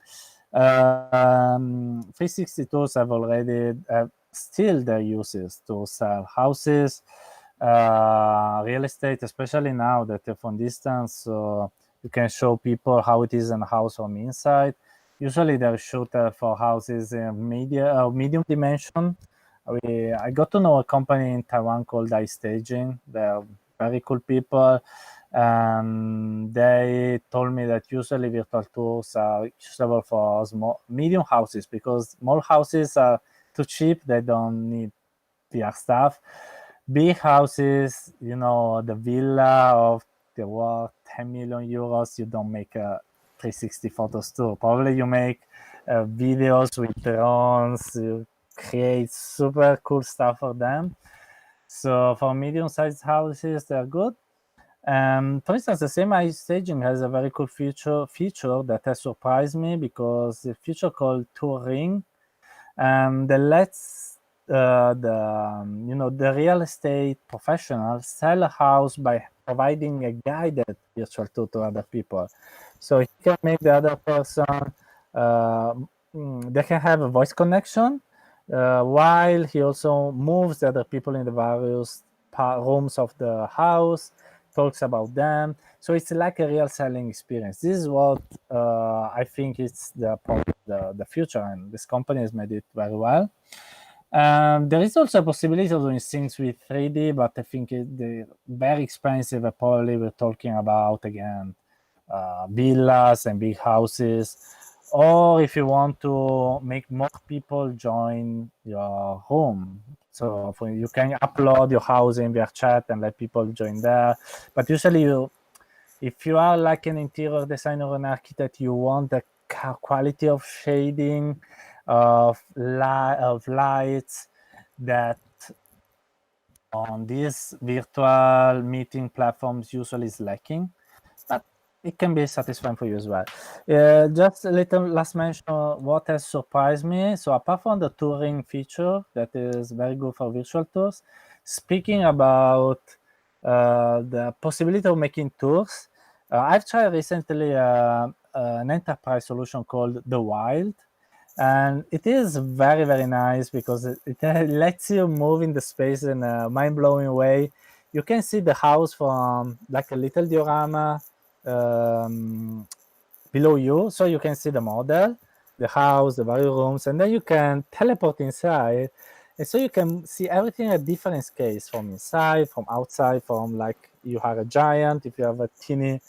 360 tools have already still their uses to sell houses, real estate, especially now that they're from distance. So you can show people how it is in a house from inside. Usually they're shoot for houses in medium dimension. I got to know a company in Taiwan called iStaging. They're very cool people. They told me that usually virtual tours are usable for medium houses because small houses are too cheap. They don't need VR stuff. Big houses, the villa of the worth 10 million euros, you don't make a 360 photos tour. Probably you make videos with drones, you create super cool stuff for them. So for medium-sized houses, they're good. For instance, the semi staging has a very cool feature that has surprised me, because the feature called touring that lets the real estate professional sell a house by providing a guided virtual tour to other people. So he can make the other person, they can have a voice connection, while he also moves the other people in the various rooms of the house, talks about them. So it's like a real selling experience. This is what I think it's the future, and this company has made it very well. There is also a possibility of doing things with 3D, but I think they're very expensive. Probably we're talking about, again, villas and big houses. Or if you want to make more people join your home. So you can upload your house in their chat and let people join there. But usually if you are like an interior designer or an architect, you want the quality of shading, of lights, that on these virtual meeting platforms usually is lacking, but it can be satisfying for you as well. Just a little last mention what has surprised me. So apart from the touring feature that is very good for virtual tours, speaking about the possibility of making tours, I've tried recently an enterprise solution called The Wild, and it is very, very nice because it lets you move in the space in a mind-blowing way. You can see the house from like a little diorama below you, so you can see the model, the house, the various rooms, and then you can teleport inside, and so you can see everything at different scales, from inside, from outside, from like you have a giant, if you have a teeny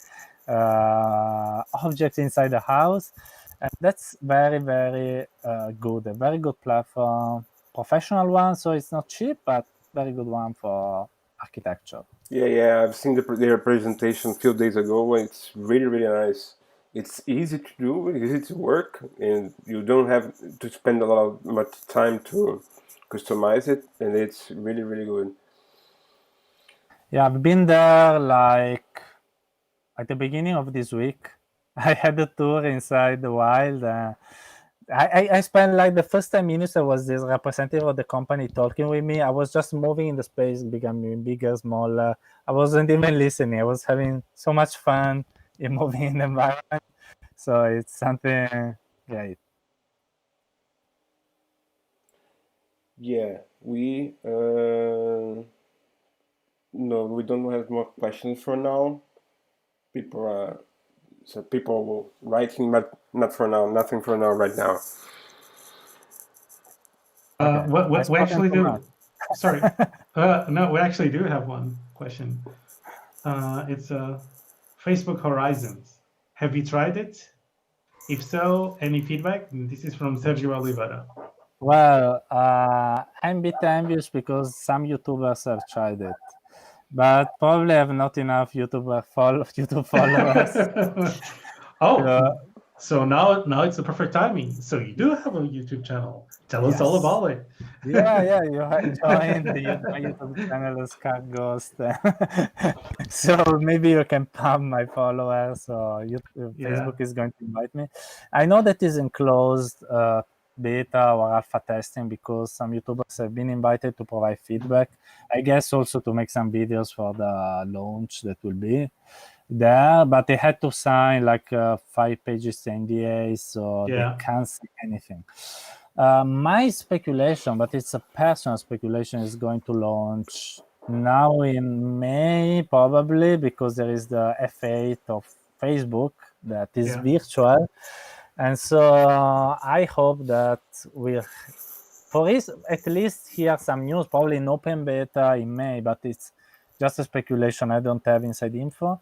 object inside the house. And that's very, very good. A very good platform, professional one. So it's not cheap, but very good one for architecture. Yeah. I've seen their presentation a few days ago, and it's really, really nice. It's easy to do, easy to work, and you don't have to spend a lot of much time to customize it, and it's really, really good. Yeah, I've been there like at the beginning of this week. I had a tour inside the wild. I spent like the first 10 minutes. There was this representative of the company talking with me. I was just moving in the space, becoming bigger, smaller. I wasn't even listening. I was having so much fun in moving in the environment. So it's something great. Yeah, no, we don't have more questions for now. People writing, but not for now. Nothing for now right now. Okay. What I've we spoken actually too do? much. Sorry. No, we actually do have one question. It's Facebook Horizons. Have you tried it? If so, any feedback? This is from Sergio Oliveira. Well, I'm a bit envious because some YouTubers have tried it, but probably have not enough YouTube followers. Oh, so now it's the perfect timing. So you do have a YouTube channel. Tell us all Yes. about it. Yeah, you join my YouTube channel as Cat Ghost. So maybe you can pump my followers, or Facebook is going to invite me. I know that is in closed beta or alpha testing, because some YouTubers have been invited to provide feedback. I guess also to make some videos for the launch that will be there, but they had to sign like 5 pages NDA, so they can't say anything. My speculation, but it's a personal speculation, is going to launch now in May, probably, because there is the F8 of Facebook that is virtual. And so I hope that we'll, at least hear some news, probably in open beta in May, but it's just a speculation. I don't have inside info.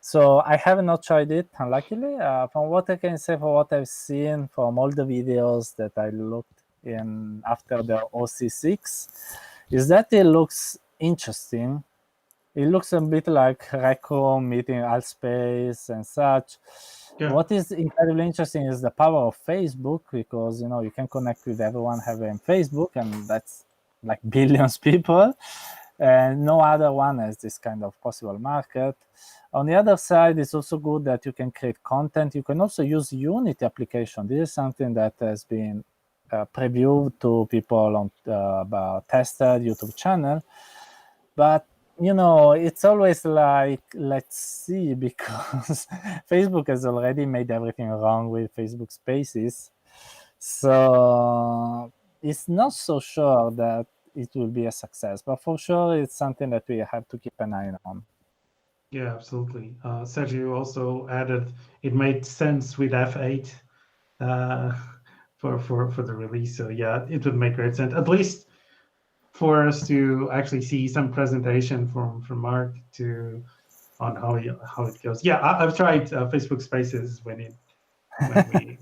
So I have not tried it, unluckily. From what I can say, from what I've seen from all the videos that I looked in after the OC6, is that it looks interesting. It looks a bit like Rec Room meeting Altspace and such. What is incredibly interesting is the power of Facebook, because you can connect with everyone having Facebook, and that's like billions of people. and no other one has this kind of possible market. On the other side, it's also good that you can create content. You can also use Unity application. This is something that has been previewed to people on tested YouTube channel. But it's always like, let's see, because Facebook has already made everything wrong with Facebook Spaces. So it's not so sure that it will be a success, but for sure it's something that we have to keep an eye on. Yeah, absolutely. Sergio also added it made sense with F8 for the release. So yeah, it would make great sense, at least for us to actually see some presentation from Mark on how it goes. Yeah, I've tried Facebook Spaces when it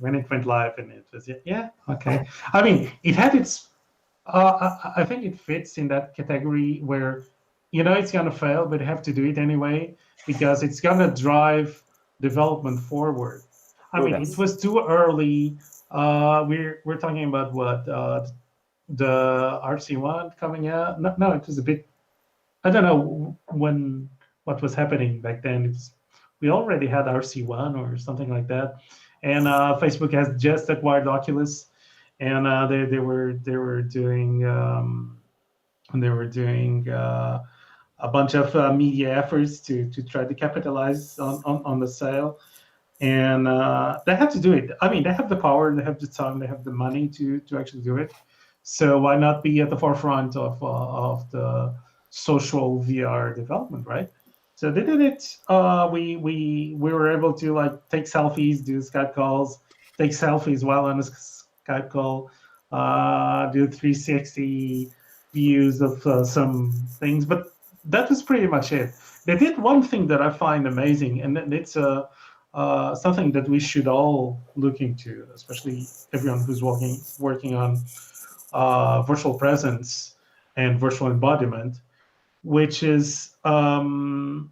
went live, and it was okay. I mean, it had its. I think it fits in that category where it's gonna fail, but you have to do it anyway because it's gonna drive development forward. I mean, it was too early. We're talking about what the RC1 coming out. No, it was a bit. I don't know what was happening back then. We already had RC1 or something like that, and Facebook has just acquired Oculus, and they were doing a bunch of media efforts to try to capitalize on the sale, and they have to do it. I mean, they have the power, they have the time, they have the money to actually do it. So why not be at the forefront of the social VR development, right? So they did it. We were able to take selfies, do Skype calls, take selfies while on a Skype call, do 360 views of some things, but that was pretty much it. They did one thing that I find amazing, and it's something that we should all look into, especially everyone who's working on virtual presence and virtual embodiment, which is the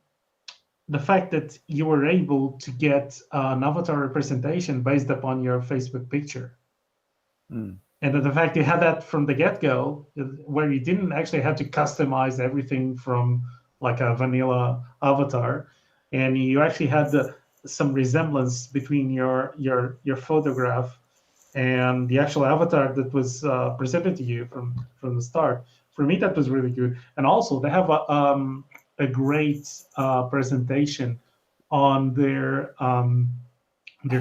fact that you were able to get an avatar representation based upon your Facebook picture. And the fact you had that from the get-go, where you didn't actually have to customize everything from like a vanilla avatar, and you actually had some resemblance between your photograph and the actual avatar that was presented to you from the start. For me, that was really good. And also, they have a great presentation on their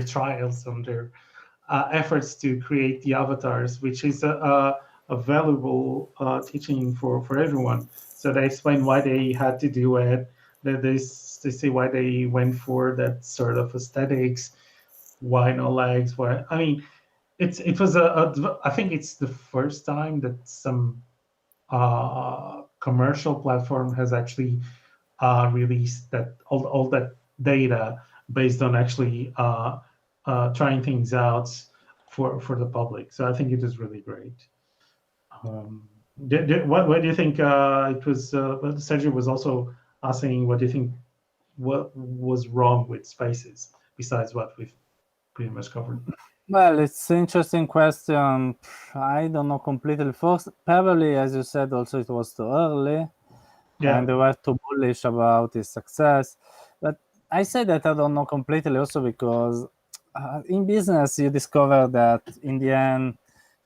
trials, on their efforts to create the avatars, which is a valuable teaching for everyone. So they explain why they had to do it. They say why they went for that sort of aesthetics. Why no legs? Why? I mean, it was I think it's the first time that some commercial platform has actually released that all that data based on actually trying things out for the public. So I think it is really great. What do you think? It was Sergio was also asking, what do you think? What was wrong with Spaces besides what we've pretty much covered? Well, it's an interesting question. I don't know completely. First, probably, as you said, also it was too early, and they were too bullish about its success. But I say that I don't know completely also because in business you discover that in the end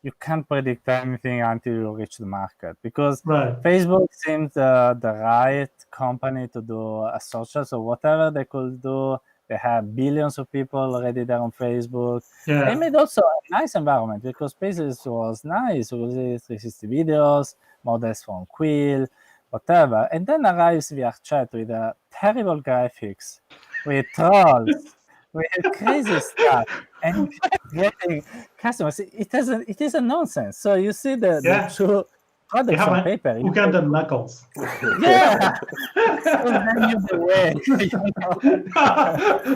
you can't predict anything until you reach the market, because Facebook seems the right company to do a social. So whatever they could do, they have billions of people already there on Facebook. They made also a nice environment because Spaces was nice. It was 360 videos, models from Quill, whatever. And then arrives VRChat with terrible graphics, with trolls, with crazy stuff, and getting customers. It is a nonsense. So you see the true products on paper. Uganda knuckles. Yeah. Then you the way.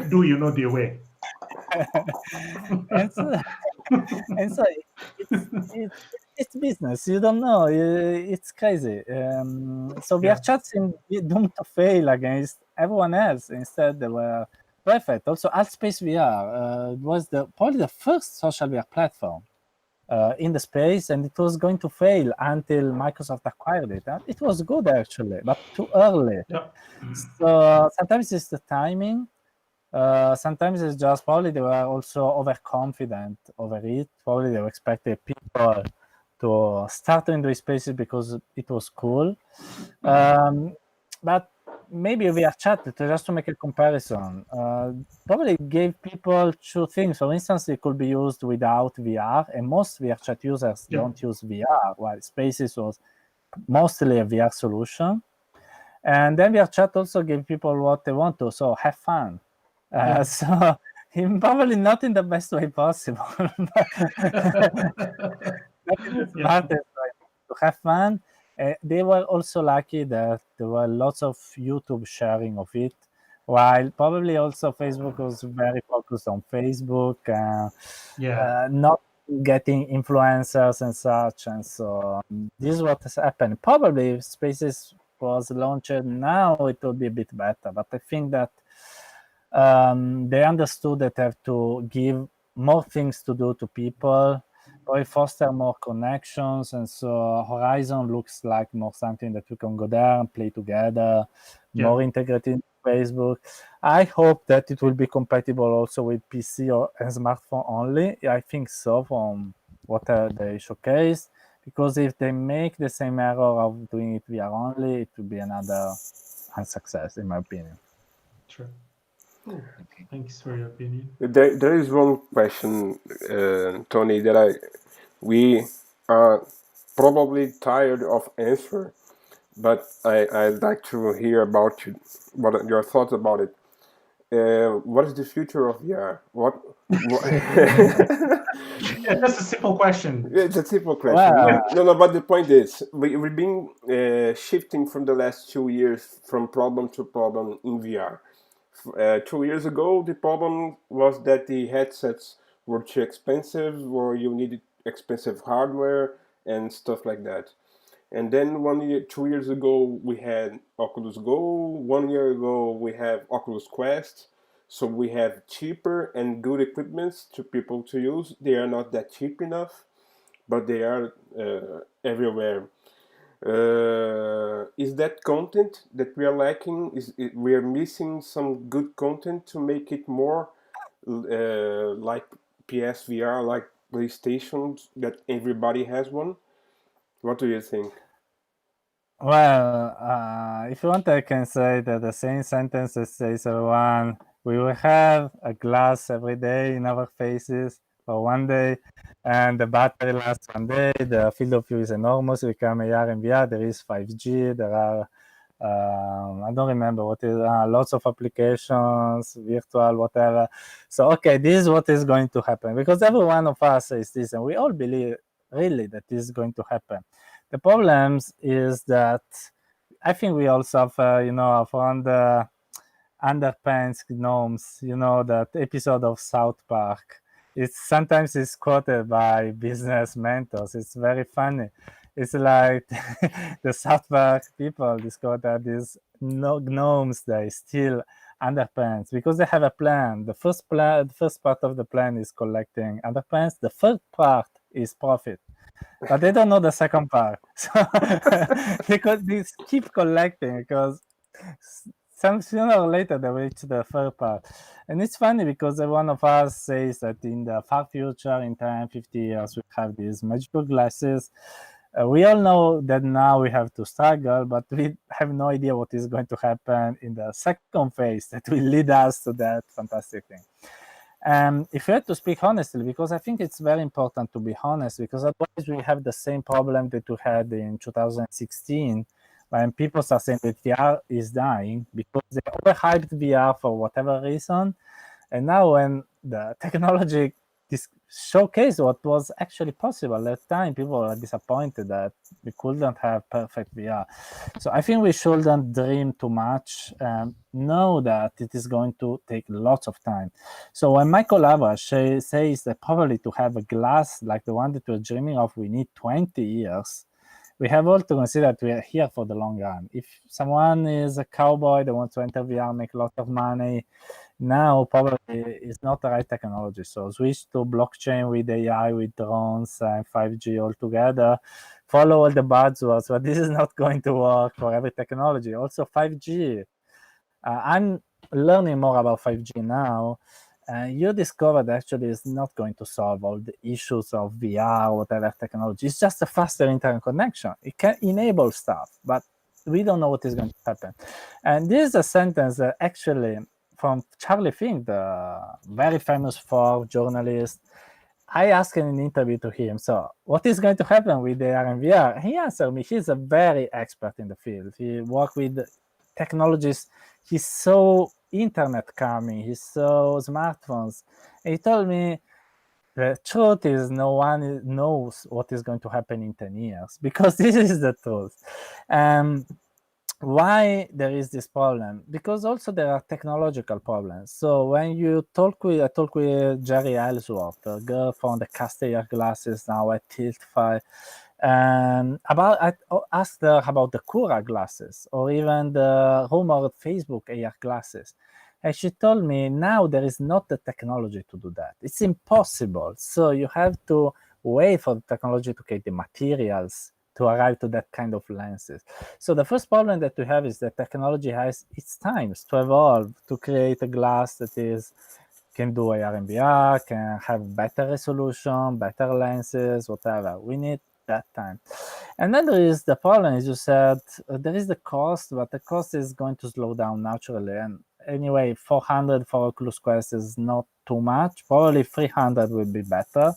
Do you know the way? and so it's business. You don't know. It's crazy. So VRChat seemed doomed to fail against everyone else. Instead, they were perfect. Also, Altspace VR was probably the first social VR platform in the space, and it was going to fail until Microsoft acquired it. And it was good actually, but too early. Yep. So sometimes it's the timing. Sometimes it's just probably they were also overconfident over it. Probably they expected people to start to enjoy spaces because it was cool. But maybe VR chat, just to make a comparison, probably gave people two things. For instance, it could be used without VR, and most VR chat users don't use VR, while Spaces was mostly a VR solution. And then VR chat also gave people what they want to, so have fun. So probably not in the best way possible. That is the smartest way to have fun. They were also lucky that there were lots of YouTube sharing of it, while probably also Facebook was very focused on Facebook, not getting influencers and such. And so this is what has happened. Probably if Spaces was launched now, it would be a bit better. But I think that they understood that they have to give more things to do to people, probably foster more connections, and so Horizon looks like more something that we can go there and play together, more integrated in Facebook. I hope that it will be compatible also with PC or smartphone only. I think so from what they showcased, because if they make the same error of doing it VR only, it will be another unsuccess, in my opinion. Sure. Cool. Thanks for your opinion. There is one question, Tony, that we are probably tired of answer, but I'd like to hear about what your thoughts about it. What is the future of VR? Yeah, that's a simple question. It's a simple question. Wow. No, but the point is, we've been shifting from the last 2 years from problem to problem in VR. 2 years ago, the problem was that the headsets were too expensive, or you needed expensive hardware and stuff like that. And then 2 years ago, we had Oculus Go. 1 year ago, we have Oculus Quest. So we have cheaper and good equipments to people to use. They are not that cheap enough, but they are everywhere. Is that content that we are lacking? We are missing some good content to make it more like PSVR, like PlayStation, that everybody has one? What do you think? Well, if you want, I can say that the same sentence that says everyone, we will have a glass every day in our faces for 1 day, and the battery lasts 1 day. The field of view is enormous. We come AR and VR. There is 5G. There are I don't remember what is lots of applications, virtual, whatever. So okay, this is what is going to happen, because every one of us says this, and we all believe really that this is going to happen. The problems is that I think we all suffer, from the underpants gnomes, that episode of South Park. Sometimes it's quoted by business mentors. It's very funny. It's like the South Park people discovered that these gnomes, they steal underpants because they have a plan. The first part of the plan is collecting underpants. The third part is profit. But they don't know the second part. So they keep collecting, because sooner or later they reach the third part. And it's funny because one of us says that in the far future, in 10, 50 years, we have these magical glasses. We all know that now we have to struggle, but we have no idea what is going to happen in the second phase that will lead us to that fantastic thing. If you had to speak honestly, because I think it's very important to be honest, because otherwise we have the same problem that we had in 2016, when people start saying that VR is dying because they overhyped VR for whatever reason. And now when the technology showcased what was actually possible at that time, people were disappointed that we couldn't have perfect VR. So I think we shouldn't dream too much and know that it is going to take lots of time. So when Michael Labra says that probably to have a glass like the one that we're dreaming of, we need 20 years, we have all to consider that we are here for the long run. If someone is a cowboy that wants to enter VR, make a lot of money, now probably is not the right technology. So switch to blockchain with AI, with drones and 5G altogether. Follow all the buzzwords, but this is not going to work for every technology. Also 5G. I'm learning more about 5G now. You discovered actually is not going to solve all the issues of VR or whatever technology. It's just a faster internet connection. It can enable stuff, but we don't know what is going to happen. And this is a sentence that actually from Charlie Fink, the very famous Forbes journalist. I asked in an interview to him, so what is going to happen with AR and VR? He answered me, he's a very expert in the field. He worked with technologies. He's so internet coming, he's so smartphones. He told me the truth is no one knows what is going to happen in 10 years because this is the truth. Why there is this problem? Because also there are technological problems. So when you I talk with Jerry Ellsworth, a girl from the Cast AR glasses now at Tiltify, I asked her about the Cura glasses or even the rumored Facebook AR glasses. And she told me now there is not the technology to do that. It's impossible. So you have to wait for the technology to create the materials to arrive to that kind of lenses. So the first problem that we have is that technology has its times to evolve to create a glass that can do AR and VR, can have better resolution, better lenses, whatever. We need that time. And then there is the problem, as you said, there is the cost, but the cost is going to slow down naturally. And anyway, 400 for Oculus Quest is not too much. Probably 300 would be better.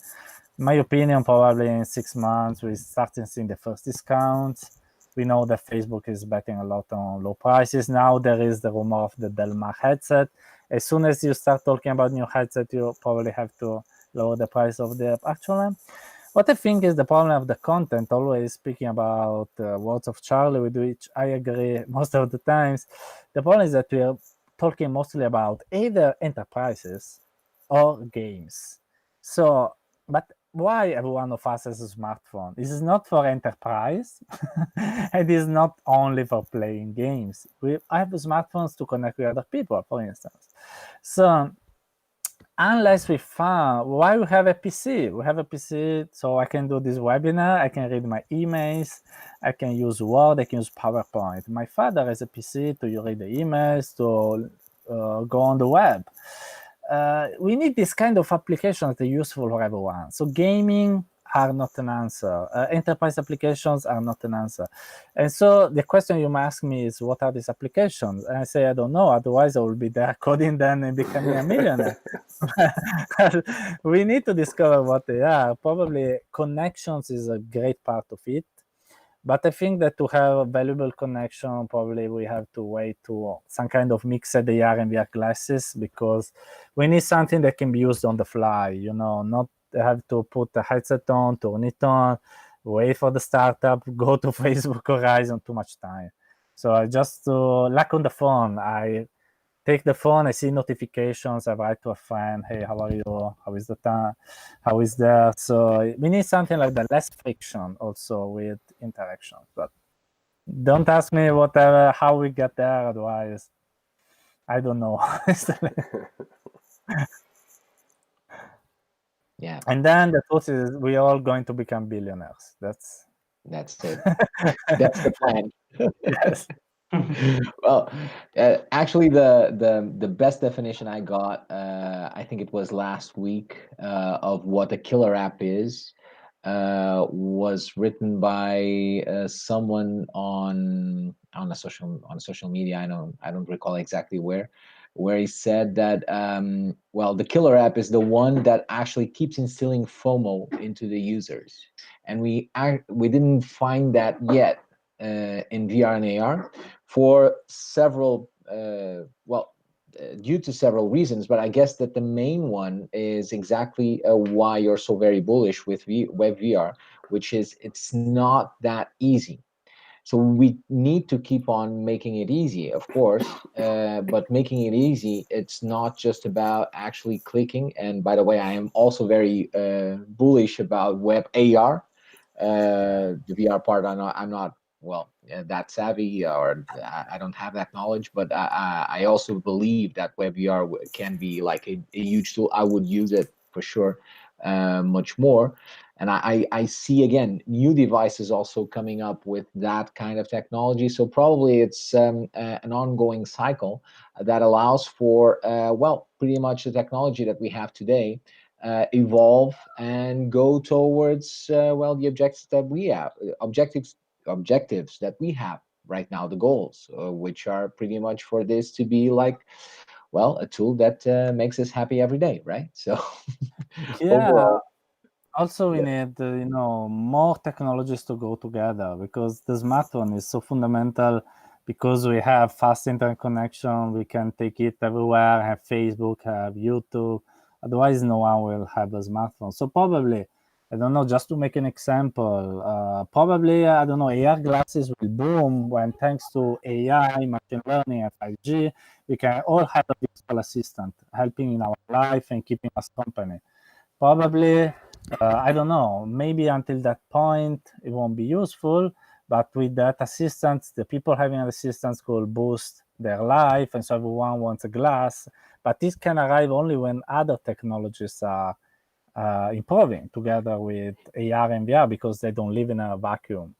In my opinion, probably in 6 months, we starting seeing the first discounts. We know that Facebook is betting a lot on low prices. Now there is the rumor of the Delmar headset. As soon as you start talking about new headset, you probably have to lower the price of the actual one. What I think is the problem of the content, always speaking about words of Charlie, with which I agree most of the times. The problem is that we are talking mostly about either enterprises or games. So, but why every one of us has a smartphone? This is not for enterprise. It is not only for playing games. I have smartphones to connect with other people, for instance. So unless we found why we have a PC. We have a PC so I can do this webinar, I can read my emails, I can use Word, I can use PowerPoint. My father has a PC to read the emails, to go on the web. We need this kind of applications that are useful for everyone. So gaming are not an answer. Enterprise applications are not an answer. And so the question you might ask me is, what are these applications? And I say, I don't know. Otherwise, I will be there coding them and becoming a millionaire. We need to discover what they are. Probably connections is a great part of it. But I think that to have a valuable connection, probably we have to wait to some kind of mixed AR and VR glasses, because we need something that can be used on the fly, not have to put the headset on, turn it on, wait for the startup, go to Facebook Horizon, too much time. So I just, like on the phone, I take the phone, I see notifications, I write to a friend, hey, how are you? How is the time? How is that? So we need something like that, less friction also with interactions. But don't ask me how we get there, otherwise I don't know. Yeah. And then the truth is we're all going to become billionaires. That's it. That's the plan. Yes. Well, actually, the best definition I got, I think it was last week, of what a killer app is, was written by someone on a social media. I don't recall exactly where he said that well, the killer app is the one that actually keeps instilling FOMO into the users, and we didn't find that yet in VR and AR for several due to several reasons, but I guess that the main one is exactly why you're so very bullish with web VR, which is it's not that easy. So we need to keep on making it easy, of course, but making it easy, it's not just about actually clicking. And by the way, I am also very bullish about web AR. The VR part, I'm not well that savvy, or I don't have that knowledge. But I also believe that web VR can be like a huge tool. I would use it for sure, much more. And I see again new devices also coming up with that kind of technology. So probably it's an ongoing cycle that allows for well, pretty much the technology that we have today evolve and go towards well, the objectives that we have, objectives that we have right now, the goals, which are pretty much for this to be like, well, a tool that makes us happy every day, right? So Yeah. overall, Also, we yeah, need more technologies to go together, because the smartphone is so fundamental. Because we have fast internet connection, we can take it everywhere. Have Facebook, have YouTube. Otherwise, no one will have a smartphone. So probably, I don't know. Just to make an example, probably I don't know. AR glasses will boom when, thanks to AI, machine learning, and 5G, we can all have a virtual assistant helping in our life and keeping us company. Probably, I don't know, maybe until that point it won't be useful, but with that assistance, the people having an assistance could boost their life, and so everyone wants a glass. But this can arrive only when other technologies are improving together with AR and VR, because they don't live in a vacuum.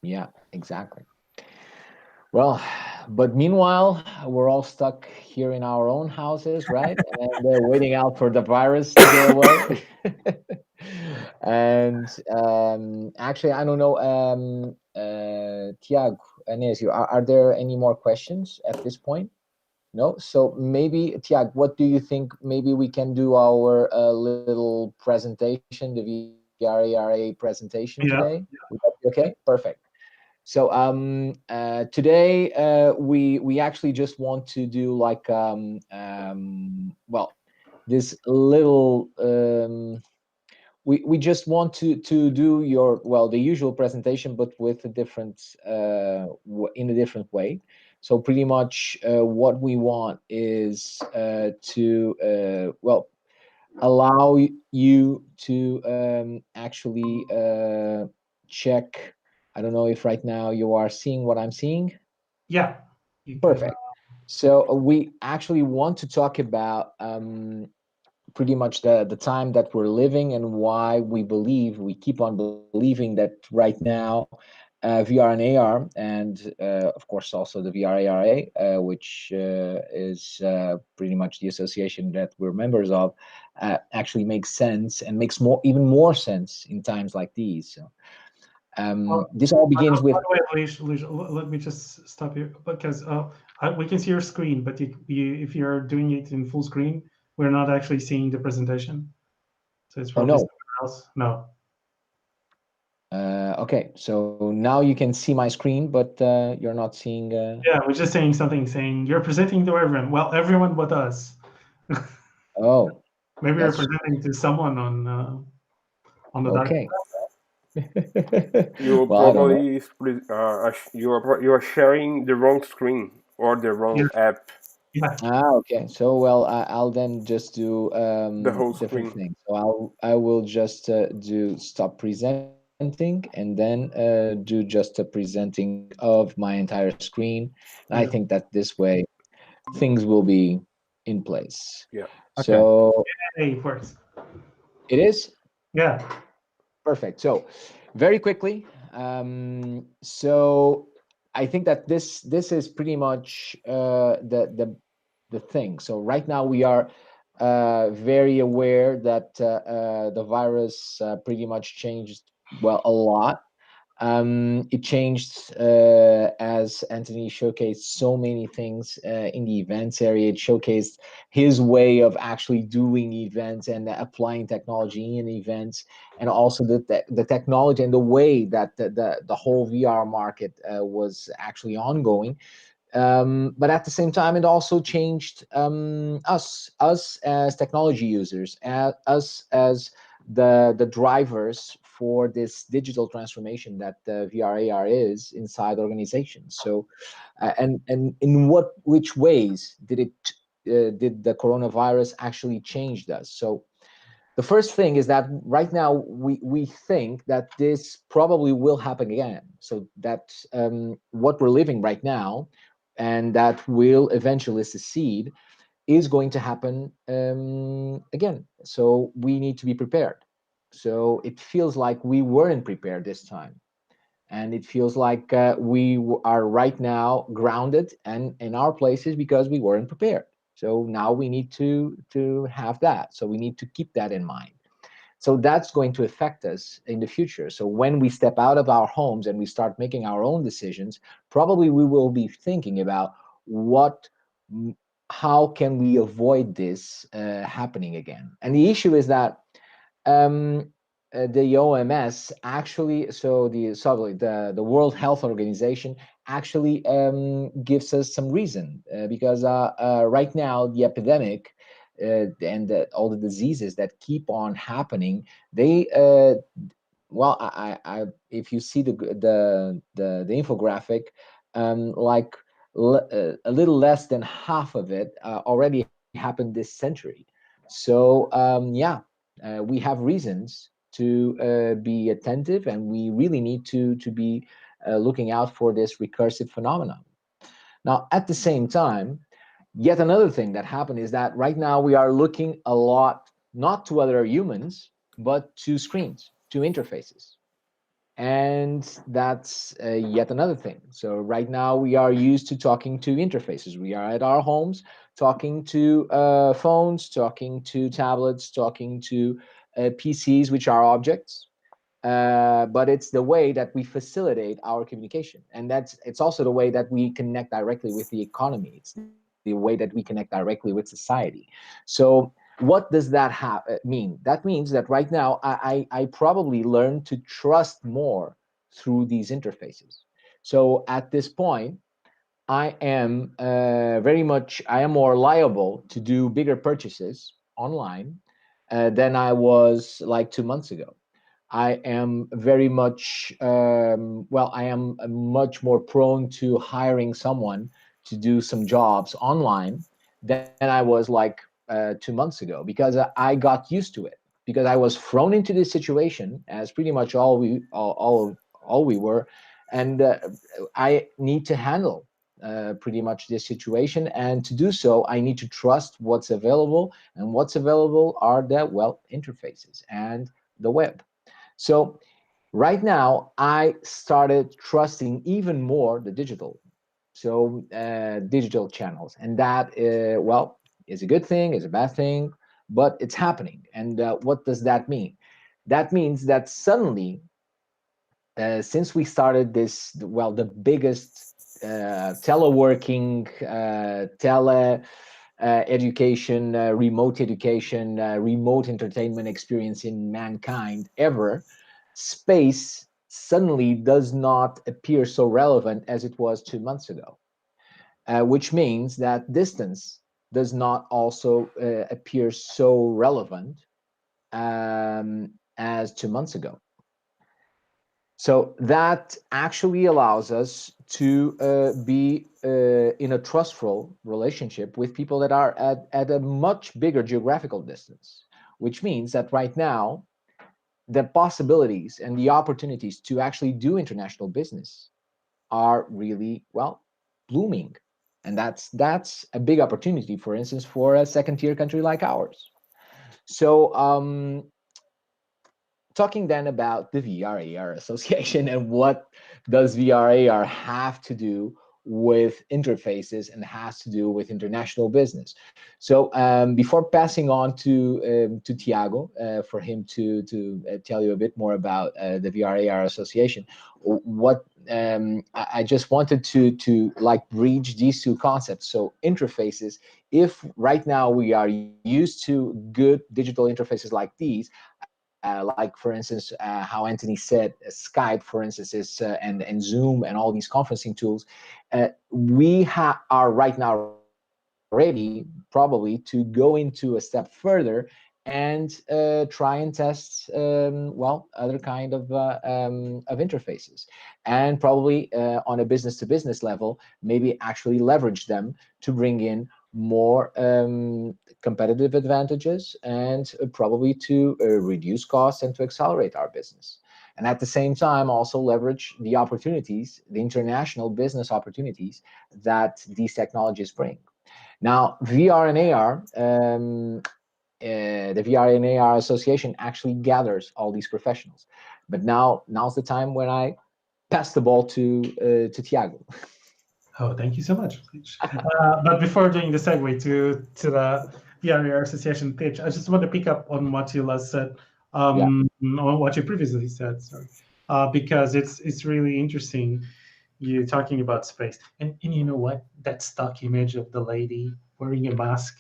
yeah, exactly. Well, but meanwhile, we're all stuck here in our own houses, right? And waiting out for the virus to go away. And actually, I don't know, Tiago, Anesio, are there any more questions at this point? No? So maybe, Tiago, what do you think? Maybe we can do our little presentation, the VRARA presentation today. Yeah. Would that be okay? Perfect. So today we actually just want to do like well, this little we just want to do your, well, the usual presentation, but with a different in a different way. So pretty much what we want is to well, allow you to actually check. I don't know if right now you are seeing what I'm seeing. Yeah. You can. Perfect. So we actually want to talk about pretty much the time that we're living, and why we keep on believing that right now VR and AR, and of course also the VRARA, which is pretty much the association that we're members of, actually makes sense and makes even more sense in times like these. So Oh, this all begins by with, the way, Luis, let me just stop you, because we can see your screen, but if you're doing it in full screen, we're not actually seeing the presentation. So it's oh probably no. somewhere else. No. Okay, so now you can see my screen, but you're not seeing. Yeah, we're just saying something, saying you're presenting to everyone. Well, everyone but us. Oh, Maybe you're that's presenting to someone on the dark. okay. You Well, I don't know. probably you are sharing the wrong screen or the Yeah, wrong app. yeah. Okay. So, well, I'll then just do The whole different screen. things. So I will just do stop presenting, and then do just a presenting of my entire screen. And I think Yeah. that this way things will be in place. Yeah. Okay. So Hey, it works. it is. Yeah. Perfect. So, very quickly, so I think that this is pretty much the thing. So right now we are very aware that the virus pretty much changed, well, a lot. It changed, as Anthony showcased so many things in the events area. It showcased his way of actually doing events and applying technology in events, and also the technology and the way that the whole VR market was actually ongoing. But at the same time, it also changed us as technology users, us as the drivers for this digital transformation that VRAR is inside organizations. So, and in which ways did the coronavirus actually changed us? So The first thing is that right now we think that this probably will happen again. So that what we're living right now, and that will eventually succeed, is going to happen again. So we need to be prepared. So it feels like we weren't prepared this time, and it feels like are right now grounded and in our places because we weren't prepared. So now we need to have that. So we need to keep that in mind. So that's going to affect us in the future. So when we step out of our homes and we start making our own decisions, probably we will be thinking about what, how can we avoid this happening again. And the issue is that um, the OMS actually, so the World Health Organization actually gives us some reason because right now the epidemic and all the diseases that keep on happening, they well, if you see the infographic, like a little less than half of it already happened this century. So yeah, we have reasons to be attentive, and we really need to be looking out for this recursive phenomenon. Now, at the same time, yet another thing that happened is that right now we are looking a lot not to other humans, but to screens, to interfaces. And that's yet another thing. So right now we are used to talking to interfaces. We are at our homes talking to phones, talking to tablets, talking to PCs, which are objects. But it's the way that we facilitate our communication, and it's also the way that we connect directly with the economy. It's the way that we connect directly with society. So what does that mean? That means that right now I probably learned to trust more through these interfaces. So at this point, I am I am more liable to do bigger purchases online than I was like 2 months ago. I am very much, I am much more prone to hiring someone to do some jobs online than I was like 2 months ago, because I got used to it, because I was thrown into this situation as pretty much all we were, and I need to handle pretty much this situation. And to do so, I need to trust what's available, and what's available are the interfaces and the web. So right now, I started trusting even more the digital, so digital channels, and that is a good thing, is a bad thing, but it's happening. And what does that mean? That means that suddenly, since we started this, the biggest teleworking, education, remote education, remote entertainment experience in mankind ever, space suddenly does not appear so relevant as it was 2 months ago, which means that distance does not also appear so relevant as 2 months ago. So that actually allows us to be in a trustful relationship with people that are at a much bigger geographical distance, which means that right now, the possibilities and the opportunities to actually do international business are really, blooming. And that's a big opportunity, for instance, for a second tier country like ours. So talking then about the VRAR Association and what does VRAR have to do with interfaces and has to do with international business. So before passing on to Tiago for him to tell you a bit more about the VRAR Association, what I just wanted to like bridge these two concepts. So interfaces, if right now we are used to good digital interfaces like these, like for instance, how Antony said, Skype, for instance, is and Zoom and all these conferencing tools. We are right now ready, probably, to go into a step further and try and test, other kind of interfaces, and probably on a business-to-business level, maybe actually leverage them to bring in more competitive advantages and probably to reduce costs and to accelerate our business. And at the same time, also leverage the opportunities, the international business opportunities that these technologies bring. Now, VR and AR, the VR and AR Association actually gathers all these professionals. But now's the time when I pass the ball to Tiago. Oh, thank you so much. But before doing the segue to the VRARA Association pitch, I just want to pick up on what you last said, on what you previously said, sorry, because it's really interesting. You talking about space, and you know what? That stock image of the lady wearing a mask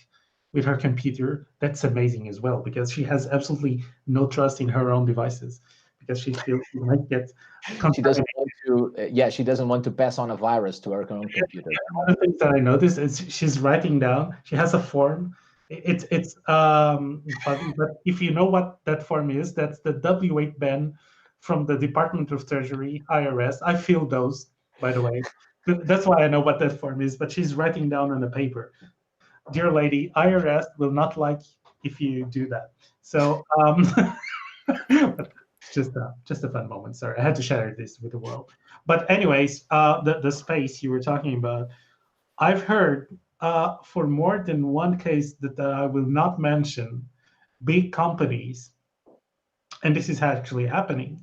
with her computer, that's amazing as well, because she has absolutely no trust in her own devices, because she feels she might get she doesn't want to she doesn't want to pass on a virus to her own computer. One of the things that I noticed is she's writing down, she has a form. It's fuzzy, but if you know what that form is, that's the W8 ban from the Department of Treasury, IRS. I feel those, by the way. That's why I know what that form is, but she's writing down on a paper. Dear lady, IRS will not like if you do that. So just a fun moment. Sorry, I had to share this with the world. But anyways, the space you were talking about, I've heard for more than one case that I will not mention, big companies, and this is actually happening,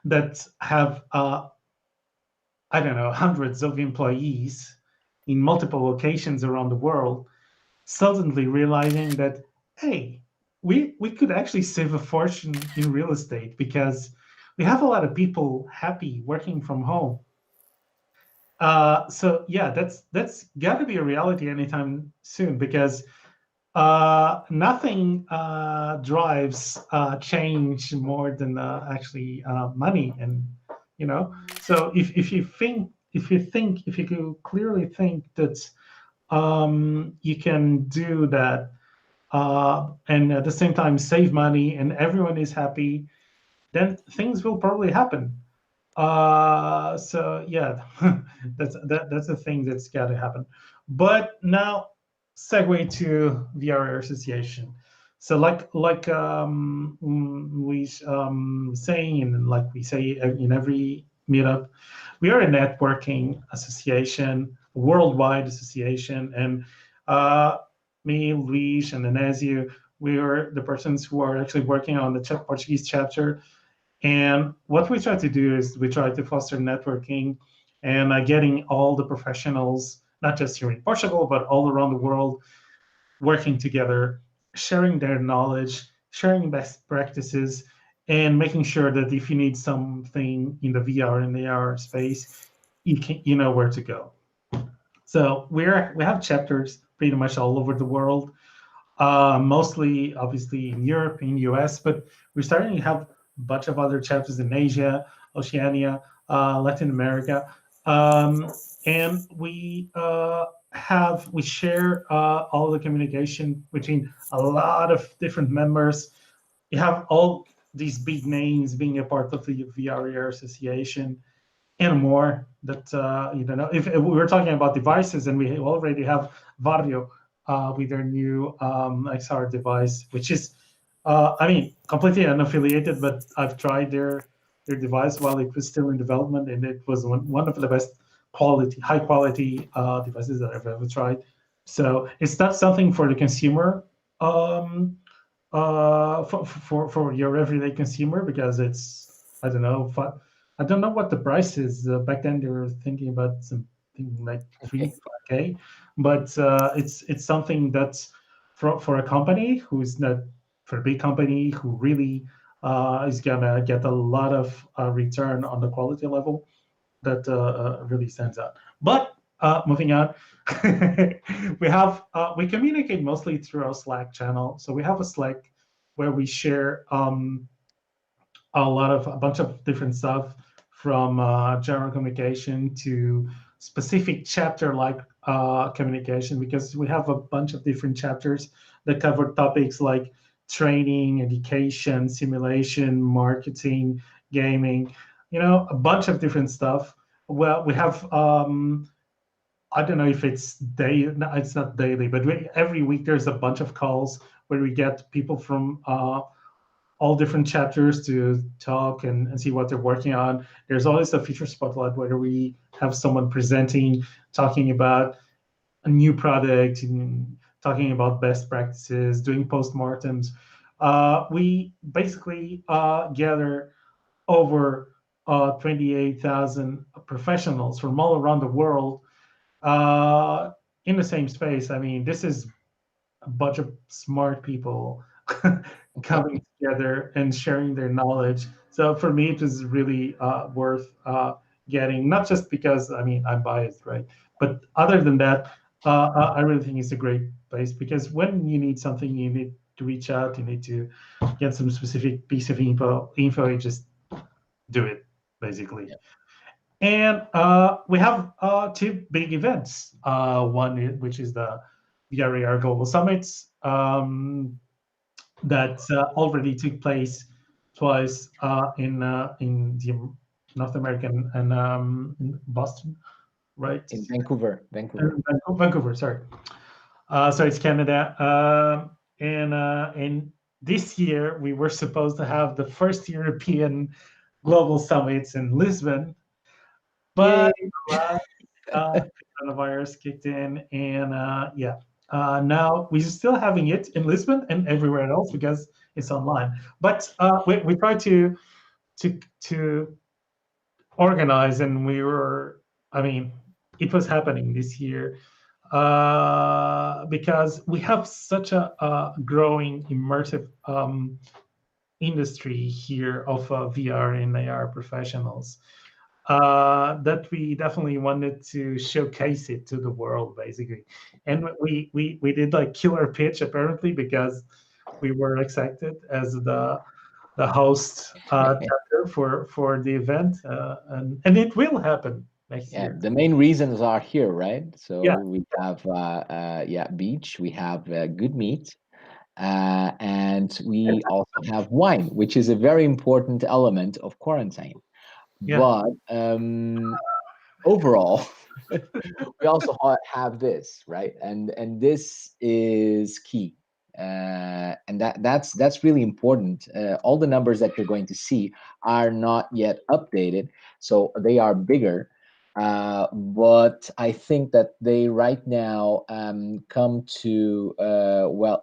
that have I don't know, hundreds of employees in multiple locations around the world, suddenly realizing that, hey, we could actually save a fortune in real estate because we have a lot of people happy working from home. So yeah, that's got to be a reality anytime soon, because nothing drives change more than actually money, and So if you could clearly think that you can do that, and at the same time save money and everyone is happy, then things will probably happen. So yeah, that's a thing that's got to happen. But now, segue to VRARA Association. So like we saying, and like we say in every meetup, we are a networking association, worldwide association, and me, Luis, and Anésio, we are the persons who are actually working on the Portuguese chapter. And what we try to do is we try to foster networking and getting all the professionals, not just here in Portugal, but all around the world, working together, sharing their knowledge, sharing best practices, and making sure that if you need something in the VR and AR space, you know where to go. So we have chapters pretty much all over the world, mostly obviously in Europe, in US, but we're starting to have a bunch of other chapters in Asia, Oceania, Latin America, and we share all the communication between a lot of different members. You have all these big names being a part of the VRARA Association and more that you don't know. If we were talking about devices, and we already have Vario with their new XR device, which is, completely unaffiliated, but I've tried their device while it was still in development, and it was one of the best high quality devices that I've ever tried. So it's not something for the consumer, for your everyday consumer, because it's, I don't know what the price is. Back then they were thinking about something like 3-5K, but it's something that's for a company who's not, for a big company who really is gonna get a lot of return on the quality level, that really stands out. But moving on, we communicate mostly through our Slack channel. So we have a Slack where we share a bunch of different stuff, from general communication to specific chapter-like communication, because we have a bunch of different chapters that cover topics like training, education, simulation, marketing, gaming, a bunch of different stuff. Well, we have I don't know if it's day. No, it's not daily, but every week there's a bunch of calls where we get people from all different chapters to talk and see what they're working on. There's always a feature spotlight where we have someone presenting, talking about a new product, and talking about best practices, doing postmortems. We basically gather over 28,000 professionals from all around the world in the same space. I mean, this is a bunch of smart people coming together and sharing their knowledge. So for me, it was really worth getting, not just because, I mean, I'm biased, right? But other than that, I really think it's a great place, because when you need something, you need to reach out, you need to get some specific piece of info, you just do it, basically. Yeah. And we have two big events. One, which is the VRAR Global Summits, that already took place twice in the North American and in Boston, right? In Vancouver. Vancouver, sorry. So it's Canada. And this year we were supposed to have the first European global summits in Lisbon, but coronavirus kicked in, and now we're still having it in Lisbon and everywhere else because it's online. But we tried to organize, and I mean, it was happening this year because we have such a growing immersive industry here of VR and AR professionals that we definitely wanted to showcase it to the world, basically. And we did like killer pitch, apparently, because we were accepted as the host chapter for the event, and it will happen next Yeah, year. the main reasons are here, right? So Yeah. we have beach, we have good meat, and we also have wine, which is a very important element of quarantine. Yeah. But overall, we also have this, right? And this is key. And that's really important. All the numbers that you're going to see are not yet updated, so they are bigger. But I think that they right now come to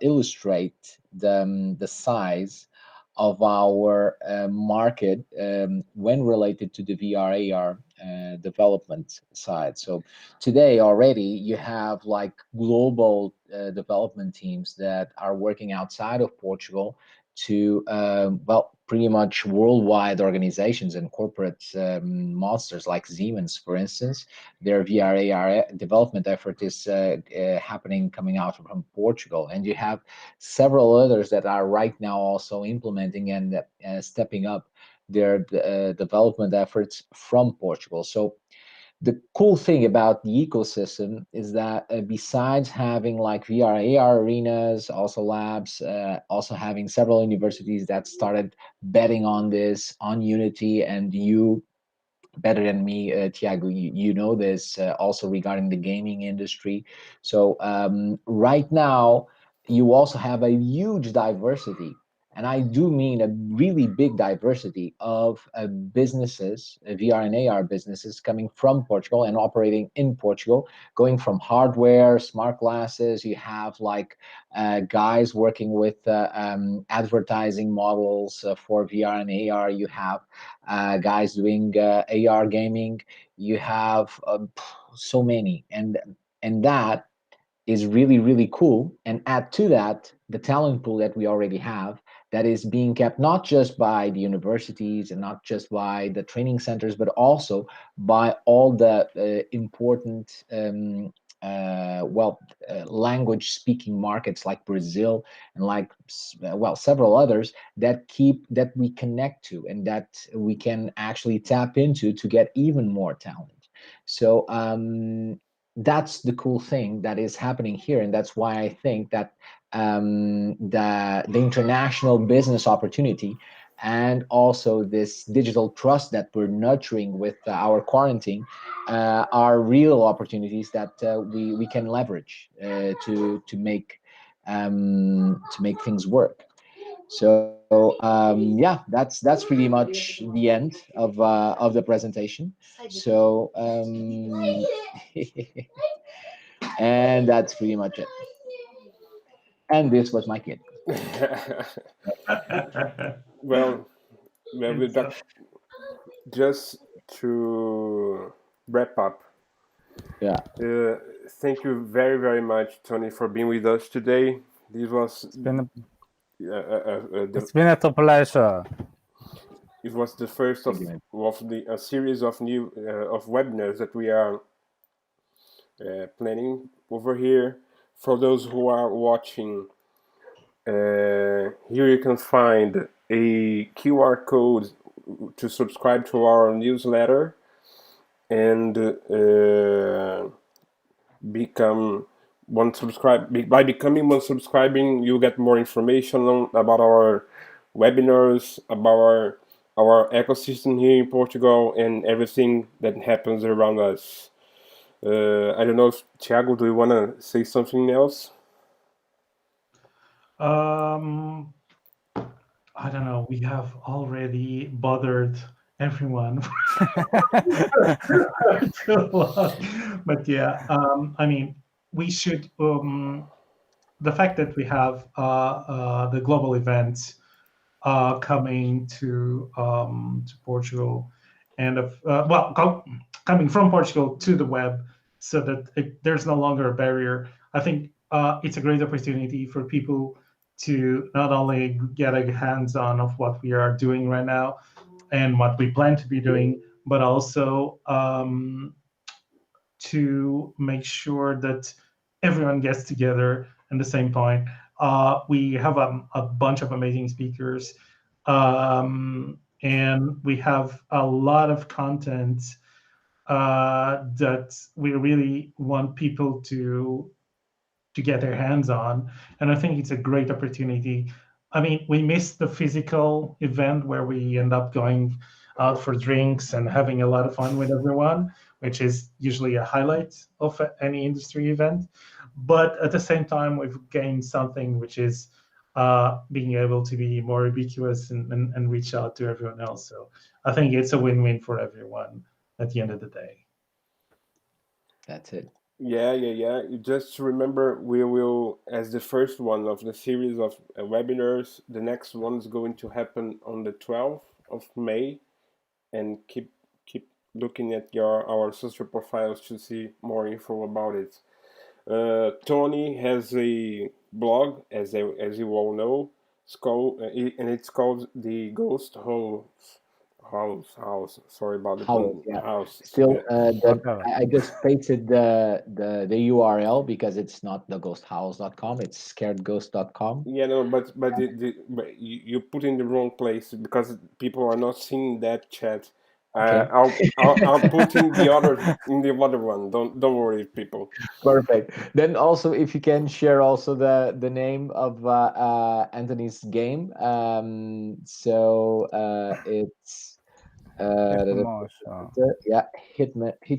illustrate the size of our market when related to the VR AR development side. So today already you have like global development teams that are working outside of Portugal to pretty much worldwide organizations and corporate monsters like Siemens, for instance. Their VR AR development effort is happening coming out from Portugal, and you have several others that are right now also implementing and stepping up their development efforts from Portugal. So the cool thing about the ecosystem is that besides having like VR AR arenas, also labs, also having several universities that started betting on this, on Unity, and you better than me, Tiago, you know this also regarding the gaming industry. So right now, you also have a huge diversity, and I do mean a really big diversity of businesses, VR and AR businesses coming from Portugal and operating in Portugal, going from hardware, smart glasses. You have like guys working with advertising models for VR and AR. You have guys doing AR gaming. You have so many, and that is really really cool. And add to that the talent pool that we already have, that is being kept not just by the universities and not just by the training centers, but also by all the important language speaking markets like Brazil and like several others that we connect to and that we can actually tap into to get even more talent. So that's the cool thing that is happening here, and that's why I think that the international business opportunity and also this digital trust that we're nurturing with our quarantine are real opportunities that we can leverage to make things work. So yeah, that's pretty much the end of the presentation. So and that's pretty much it. And this was my kid. Well, with It's, that, just to wrap up, Yeah. thank you very, very much, Tony, for being with us today. This was It's been a pleasure. it was the first of a series of new of webinars that we are planning over here. For those who are watching, here you can find a QR code to subscribe to our newsletter and become one subscribe. By becoming one subscribing, you get more information about our webinars, about our ecosystem here in Portugal, and everything that happens around us. I don't know if Thiago, do you want to say something else? I don't know. We have already bothered everyone too long. But yeah, I mean, we should. The fact that we have the global events coming to Portugal, and coming from Portugal to the web, so that there's no longer a barrier. I think it's a great opportunity for people to not only get a hands-on of what we are doing right now and what we plan to be doing, but also to make sure that everyone gets together at the same point. We have a bunch of amazing speakers, and we have a lot of content that we really want people to get their hands on. And I think it's a great opportunity. I mean, we missed the physical event where we end up going out for drinks and having a lot of fun with everyone, which is usually a highlight of any industry event. But at the same time, we've gained something which is being able to be more ubiquitous and reach out to everyone else. So I think it's a win-win for everyone at the end of the day. That's it. Yeah. Just remember, we will, as the first one of the series of webinars, the next one is going to happen on the 12th of May, and keep looking at our social profiles to see more info about it. Tony has a blog, as you all know. It's called and it's called the Ghost House. Sorry about the house. Still, I just pasted the URL because it's not the ghosthowls.com, it's scaredghost.com. Yeah, no, but you put in the wrong place because people are not seeing that chat. Okay. I'll put in the other one. Don't worry, people. Perfect. Then also, if you can share also the name of Anthony's game. So it's Hit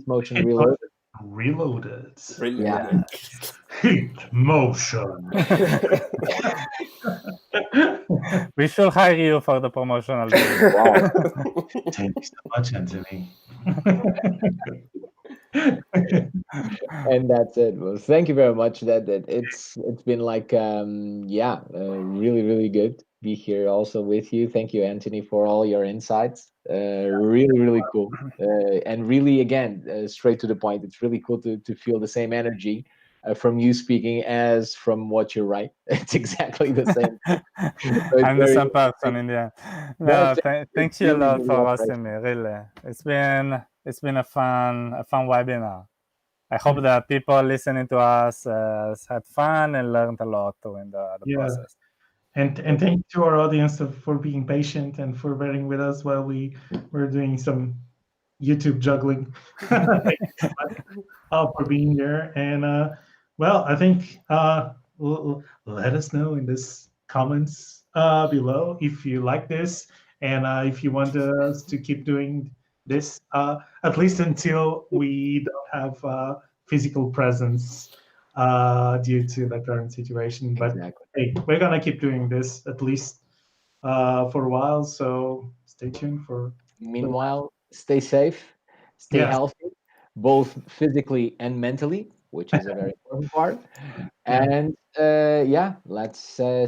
Motion Reloaded. Reloaded. Yeah. Hit Motion. We should hire you for the promotional video. Wow. Thanks so much, Anthony. And that's it. Well, thank you very much. That it's been like really good to be here also with you. Thank you, Anthony, for all your insights. Really cool. And really, again, straight to the point. It's really cool to feel the same energy from you speaking as from what you write. It's exactly the same. I'm the same person in the end. No, thanks you a lot for hosting me. Really, it's been a fun webinar. I hope that people listening to us had fun and learned a lot during the process. And thank you to our audience for being patient and for bearing with us while we were doing some YouTube juggling. Thank you so much for being there. And I think let us know in this comments below if you like this And if you want us to keep doing this, at least until we don't have physical presence due to the current situation. But Exactly. hey, we're gonna keep doing this at least for a while. So stay tuned for. Meanwhile, stay safe, stay Yes. healthy, both physically and mentally, which is a very important part. Yeah. And yeah, let's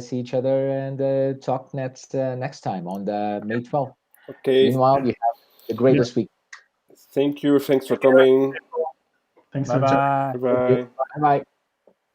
see each other and talk next time on the May 12th. Okay. Meanwhile, you have the greatest week. Thank you. Thanks for coming. Thanks Bye for joining. bye. Bye bye. Bye bye.